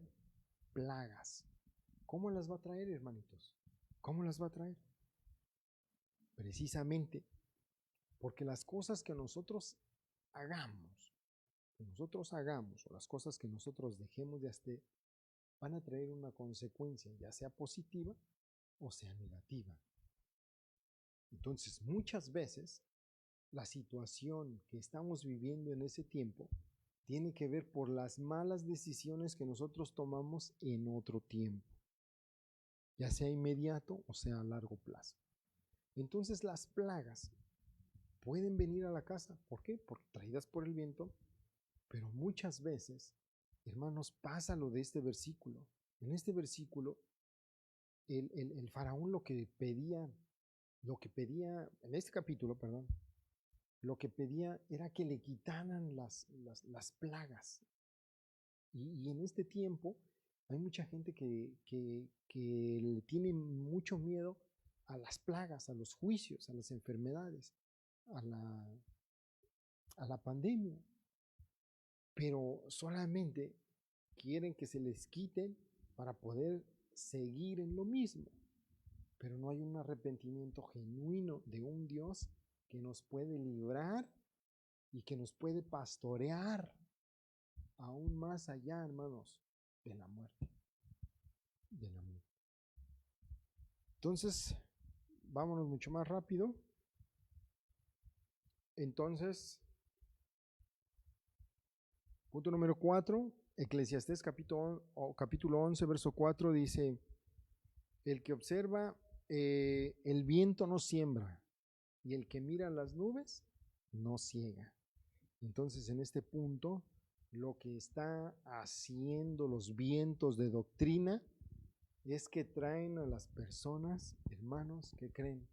plagas. ¿Cómo las va a traer, hermanitos? ¿Cómo las va a traer? Precisamente porque las cosas que nosotros hagamos, o las cosas que nosotros dejemos de hacer, van a traer una consecuencia, ya sea positiva o sea negativa. Entonces, muchas veces, la situación que estamos viviendo en ese tiempo tiene que ver por las malas decisiones que nosotros tomamos en otro tiempo, ya sea inmediato o sea a largo plazo. Entonces, las plagas pueden venir a la casa. ¿Por qué? Porque traídas por el viento, pero muchas veces, hermanos, pasa lo de este versículo. En este versículo, el faraón lo que pedía, en este capítulo, perdón, lo que pedía era que le quitaran las plagas. Y en este tiempo hay mucha gente que le tiene mucho miedo a las plagas, a los juicios, a las enfermedades, a la pandemia, pero solamente quieren que se les quiten para poder seguir en lo mismo. Pero no hay un arrepentimiento genuino de un Dios que nos puede librar y que nos puede pastorear aún más allá, hermanos, de la muerte. De la muerte. Entonces, vámonos mucho más rápido. Entonces, punto número 4, Eclesiastés capítulo 11, verso 4 dice, el que observa el viento no siembra, y el que mira las nubes no ciega. Entonces, en este punto, lo que está haciendo los vientos de doctrina es que traen a las personas, hermanos, que creen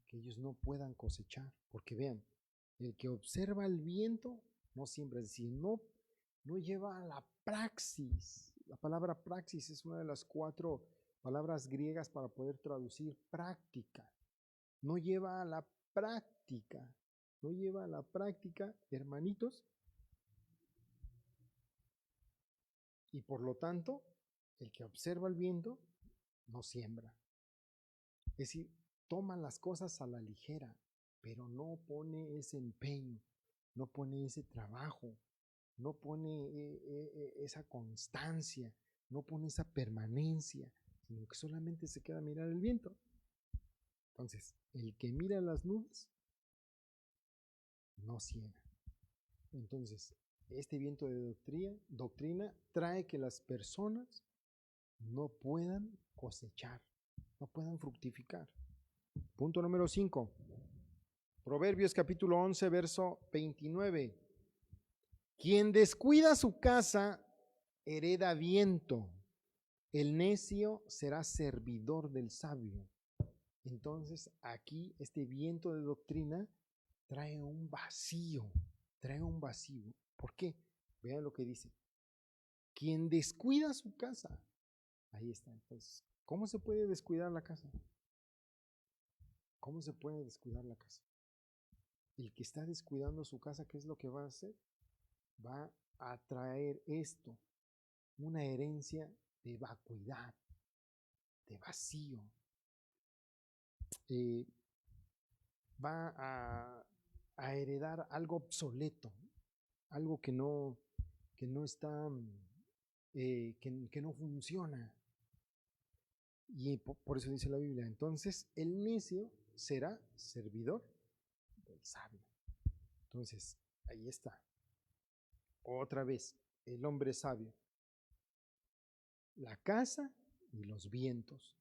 que ellos no puedan cosechar. Porque vean, el que observa el viento no siembra, es decir, no lleva a la praxis. La palabra praxis es una de las 4 palabras griegas para poder traducir práctica. No lleva a la práctica. No lleva a la práctica, hermanitos. Y por lo tanto, el que observa el viento no siembra. Es decir, toma las cosas a la ligera, pero no pone ese empeño, no pone ese trabajo, no pone esa constancia, no pone esa permanencia, sino que solamente se queda a mirar el viento. Entonces, el que mira las nubes no ciega. Entonces, este viento de doctrina trae que las personas no puedan cosechar, no puedan fructificar. Punto número 5. Proverbios capítulo 11, verso 29. Quien descuida su casa hereda viento, el necio será servidor del sabio. Entonces aquí este viento de doctrina trae un vacío, ¿Por qué? Vean lo que dice. Quien descuida su casa, ahí está. Entonces, ¿cómo se puede descuidar la casa? ¿Cómo se puede descuidar la casa? El que está descuidando su casa, ¿qué es lo que va a hacer? Va a traer esto, una herencia de vacuidad, de vacío. Va a heredar algo obsoleto, algo que no está, que no funciona. Y por eso dice la Biblia, entonces el necio será servidor del sabio. Entonces, ahí está. Otra vez, el hombre sabio. La casa y los vientos.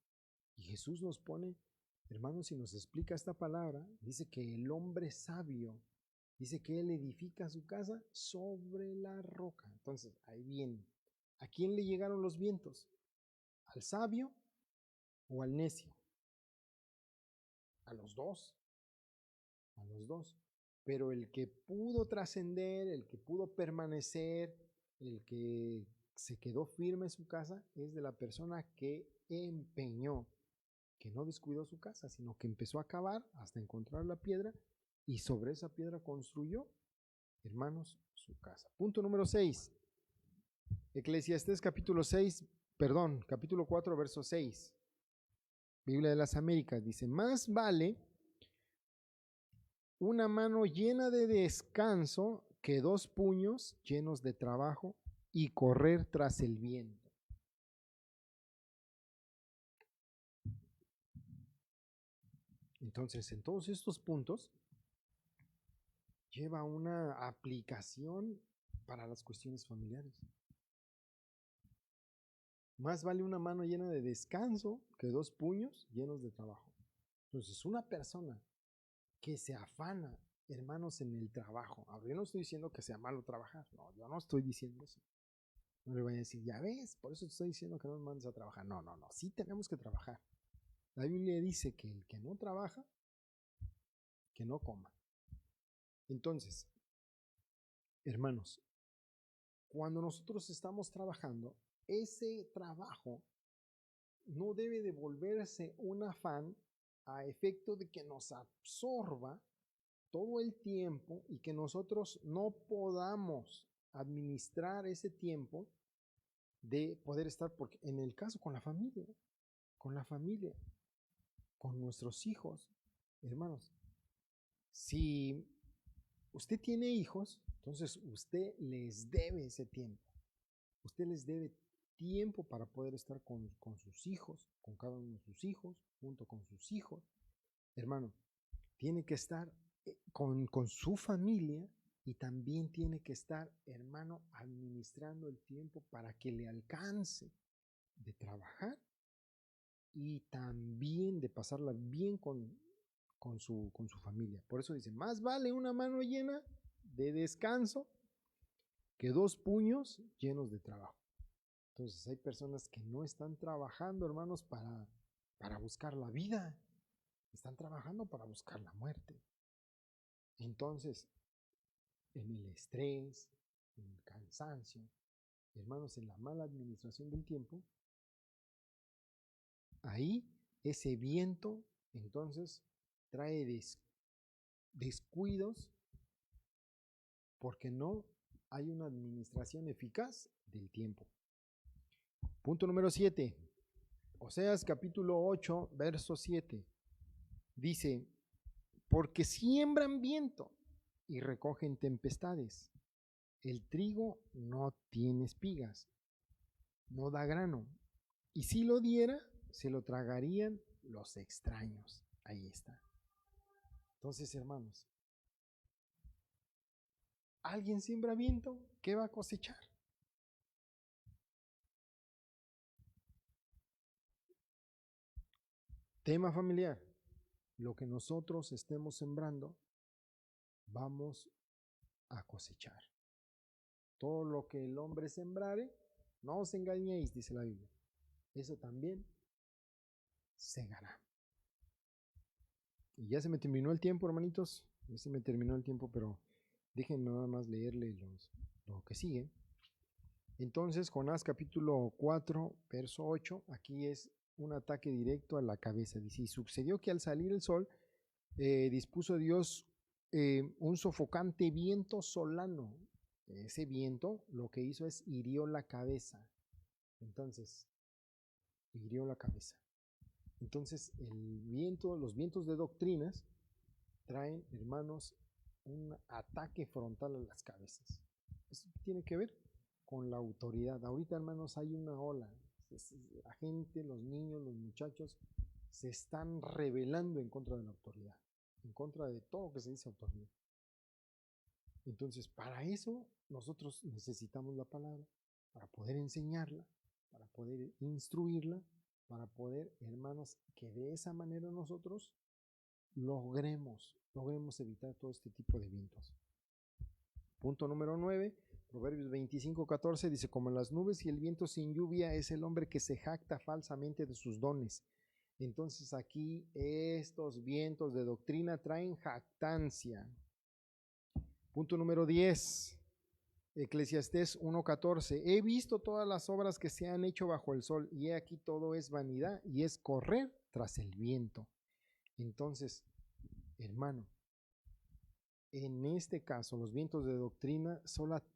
Y Jesús nos pone, hermanos, y nos explica esta palabra. Dice que el hombre sabio, dice que él edifica su casa sobre la roca. Entonces, ahí viene. ¿A quién le llegaron los vientos? ¿Al sabio o al necio? A los dos. A los dos. Pero el que pudo trascender, el que pudo permanecer, el que se quedó firme en su casa, es de la persona que empeñó, que no descuidó su casa, sino que empezó a cavar hasta encontrar la piedra y sobre esa piedra construyó, hermanos, su casa. Punto número 6. Eclesiastés capítulo 4, verso 6. Biblia de las Américas dice, más vale una mano llena de descanso que 2 puños llenos de trabajo y correr tras el viento. Entonces, en todos estos puntos lleva una aplicación para las cuestiones familiares. Más vale una mano llena de descanso que 2 puños llenos de trabajo. Entonces, una persona que se afana, hermanos, en el trabajo. Ahora, yo no estoy diciendo que sea malo trabajar. No, yo no estoy diciendo eso. No le voy a decir, ya ves, por eso te estoy diciendo que no nos mandes a trabajar. No, sí tenemos que trabajar. La Biblia dice que el que no trabaja, que no coma. Entonces, hermanos, cuando nosotros estamos trabajando, ese trabajo no debe de volverse un afán a efecto de que nos absorba todo el tiempo y que nosotros no podamos administrar ese tiempo de poder estar, porque en el caso con la familia, con nuestros hijos, hermanos, si usted tiene hijos, entonces usted les debe ese tiempo. Usted les debe tiempo para poder estar con sus hijos, con cada uno de sus hijos, junto con sus hijos. Hermano, tiene que estar con su familia y también tiene que estar, hermano, administrando el tiempo para que le alcance de trabajar y también de pasarla bien con su familia. Por eso dice, más vale una mano llena de descanso que 2 puños llenos de trabajo. Entonces hay personas que no están trabajando, hermanos, para buscar la vida, están trabajando para buscar la muerte. Entonces, en el estrés, en el cansancio, hermanos, en la mala administración del tiempo, ahí ese viento entonces trae descuidos porque no hay una administración eficaz del tiempo. Punto número 7. Oseas capítulo 8, verso 7. Dice, porque siembran viento y recogen tempestades. El trigo no tiene espigas, no da grano. Y si lo diera, se lo tragarían los extraños. Ahí está. Entonces, hermanos, ¿alguien siembra viento? ¿Qué va a cosechar? Tema familiar. Lo que nosotros estemos sembrando, vamos a cosechar. Todo lo que el hombre sembrare, no os engañéis, dice la Biblia. Eso también segará. Y ya se me terminó el tiempo, hermanitos. Ya se me terminó el tiempo, pero déjenme nada más leerle lo que sigue. Entonces, Jonás capítulo 4, verso 8, aquí es un ataque directo a la cabeza. Dice, y sucedió que al salir el sol, dispuso Dios un sofocante viento solano ese viento lo que hizo es hirió la cabeza. Entonces, hirió la cabeza. Entonces, los vientos de doctrinas traen, hermanos, un ataque frontal a las cabezas. Eso tiene que ver con la autoridad. Ahorita, hermanos, hay una ola. La gente, los niños, los muchachos se están rebelando en contra de la autoridad, en contra de todo lo que se dice autoridad. Entonces, para eso nosotros necesitamos la palabra, para poder enseñarla, para poder instruirla, para poder, hermanos, que de esa manera nosotros logremos evitar todo este tipo de vientos. Punto número 9, Proverbios 25:14 dice: como las nubes y el viento sin lluvia es el hombre que se jacta falsamente de sus dones. Entonces aquí estos vientos de doctrina traen jactancia. Punto número 10, Eclesiastés 1:14: he visto todas las obras que se han hecho bajo el sol, y he aquí todo es vanidad y es correr tras el viento. Entonces, hermano, en este caso los vientos de doctrina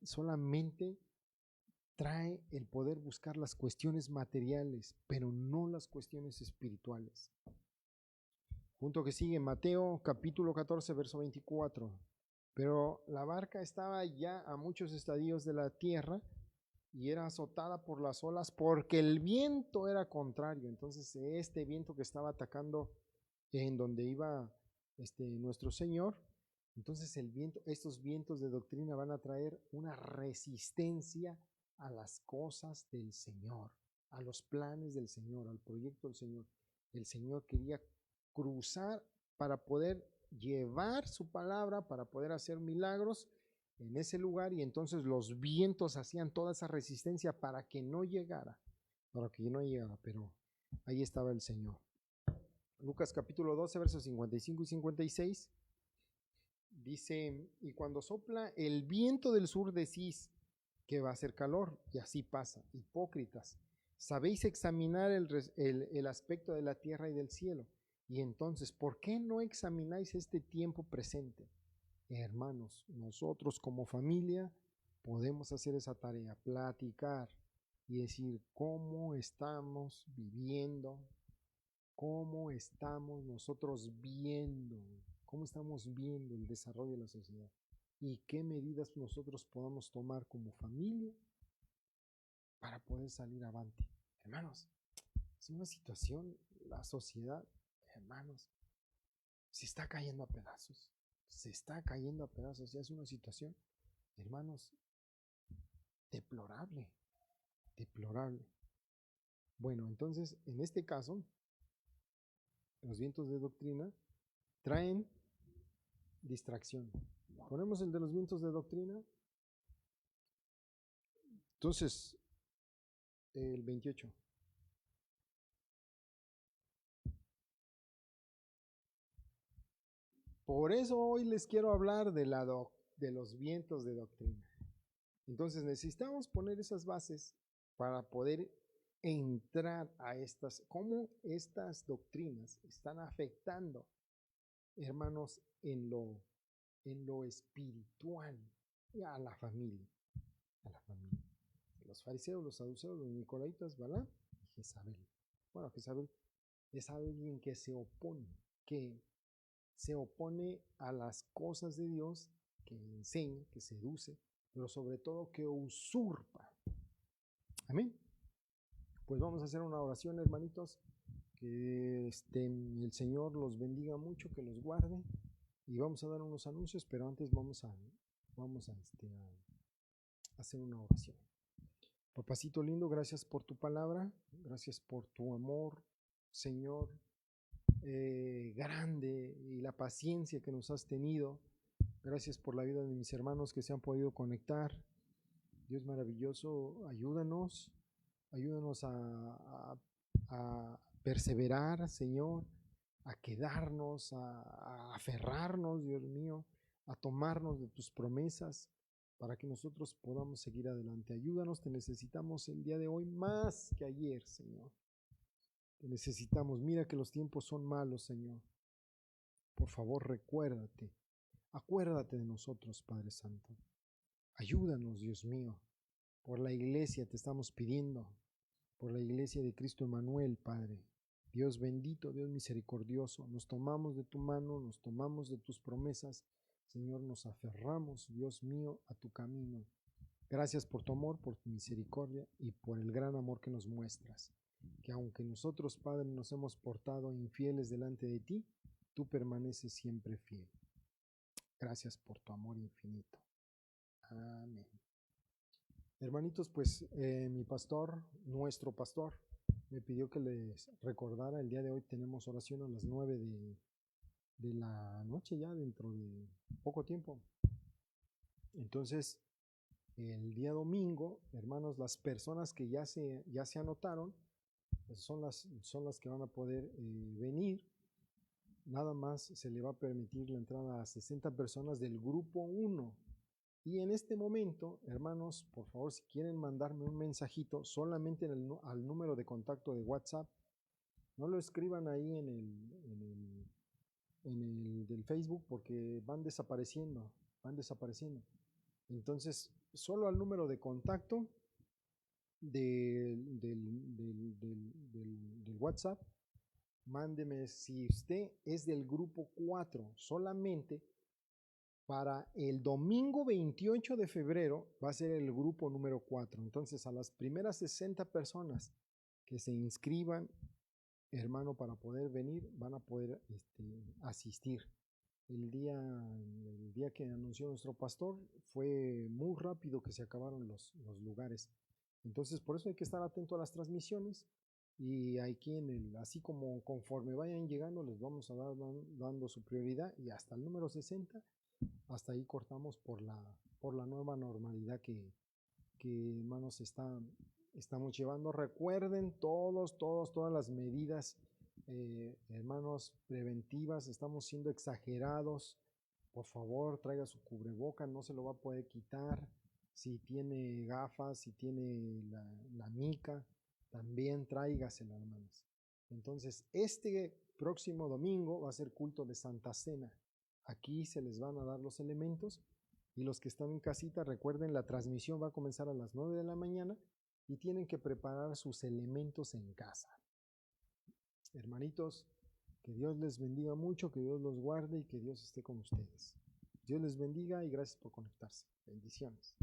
solamente trae el poder buscar las cuestiones materiales, pero no las cuestiones espirituales. Punto que sigue, Mateo capítulo 14, verso 24. Pero la barca estaba ya a muchos estadios de la tierra y era azotada por las olas porque el viento era contrario. Entonces este viento que estaba atacando en donde iba nuestro Señor, entonces estos vientos de doctrina van a traer una resistencia a las cosas del Señor, a los planes del Señor, al proyecto del Señor. El Señor quería cruzar para poder llevar su palabra, para poder hacer milagros en ese lugar, y entonces los vientos hacían toda esa resistencia para que no llegara, pero ahí estaba el Señor. Lucas capítulo 12, versos 55 y 56 dice: y cuando sopla el viento del sur decís que va a hacer calor, y así pasa. Hipócritas, sabéis examinar el aspecto de la tierra y del cielo, y entonces, ¿por qué no examináis este tiempo presente? Hermanos, nosotros como familia podemos hacer esa tarea, platicar y decir cómo estamos viviendo, cómo estamos nosotros viendo, cómo estamos viendo el desarrollo de la sociedad y qué medidas nosotros podamos tomar como familia para poder salir avante. Hermanos, es una situación, la sociedad, hermanos, se está cayendo a pedazos. Ya es una situación, hermanos, deplorable. Bueno, entonces, en este caso, los vientos de doctrina traen distracción. Ponemos el de los vientos de doctrina. Entonces, el 28. Por eso hoy les quiero hablar de los vientos de doctrina. Entonces necesitamos poner esas bases para poder entrar a cómo estas doctrinas están afectando, hermanos, en lo espiritual a la familia. Los fariseos, los saduceos, los nicolaitas, ¿verdad? Y Jezabel. Bueno, Jezabel es alguien que se opone a las cosas de Dios, que enseña, que seduce, pero sobre todo que usurpa. Amén. Pues vamos a hacer una oración, hermanitos, que el Señor los bendiga mucho, que los guarde, y vamos a dar unos anuncios, pero antes vamos a hacer una oración. Papacito lindo, gracias por tu palabra, gracias por tu amor, Señor, grande, y la paciencia que nos has tenido. Gracias por la vida de mis hermanos que se han podido conectar. Dios maravilloso, ayúdanos a perseverar, Señor, a quedarnos, a aferrarnos, Dios mío, a tomarnos de tus promesas para que nosotros podamos seguir adelante. Ayúdanos, te necesitamos el día de hoy más que ayer, Señor. Te necesitamos. Mira que los tiempos son malos, Señor. Por favor, acuérdate de nosotros, Padre Santo. Ayúdanos, Dios mío. Por la iglesia te estamos pidiendo, por la iglesia de Cristo Emmanuel, Padre. Dios bendito, Dios misericordioso, nos tomamos de tu mano, nos tomamos de tus promesas. Señor, nos aferramos, Dios mío, a tu camino. Gracias por tu amor, por tu misericordia y por el gran amor que nos muestras. Que aunque nosotros, Padre, nos hemos portado infieles delante de ti, tú permaneces siempre fiel. Gracias por tu amor infinito. Amén. Hermanitos, pues mi pastor, nuestro pastor, me pidió que les recordara, el día de hoy tenemos oración a las 9 de la noche, ya dentro de poco tiempo. Entonces, el día domingo, hermanos, las personas que ya se anotaron, pues son las que van a poder venir. Nada más se le va a permitir la entrada a 60 personas del grupo 1. Y en este momento, hermanos, por favor, si quieren mandarme un mensajito, solamente al número de contacto de WhatsApp, no lo escriban ahí en el del Facebook porque van desapareciendo. Entonces, solo al número de contacto del WhatsApp, mándeme si usted es del grupo 4, solamente. Para el domingo 28 de febrero va a ser el grupo número 4. Entonces, a las primeras 60 personas que se inscriban, hermano, para poder venir, van a poder asistir. El día que anunció nuestro pastor, fue muy rápido que se acabaron los lugares. Entonces, por eso hay que estar atento a las transmisiones. Y aquí así como conforme vayan llegando, les vamos a dar dando su prioridad, y hasta el número 60. Hasta ahí cortamos por la nueva normalidad que hermanos estamos llevando. Recuerden todas las medidas, hermanos, preventivas. Estamos siendo exagerados. Por favor, traiga su cubreboca, no se lo va a poder quitar. Si tiene gafas, si tiene la mica, también tráigasela, hermanos. Entonces, este próximo domingo va a ser culto de Santa Cena. Aquí se les van a dar los elementos, y los que están en casita, recuerden, la transmisión va a comenzar a las 9 de la mañana y tienen que preparar sus elementos en casa. Hermanitos, que Dios les bendiga mucho, que Dios los guarde y que Dios esté con ustedes. Dios les bendiga y gracias por conectarse. Bendiciones.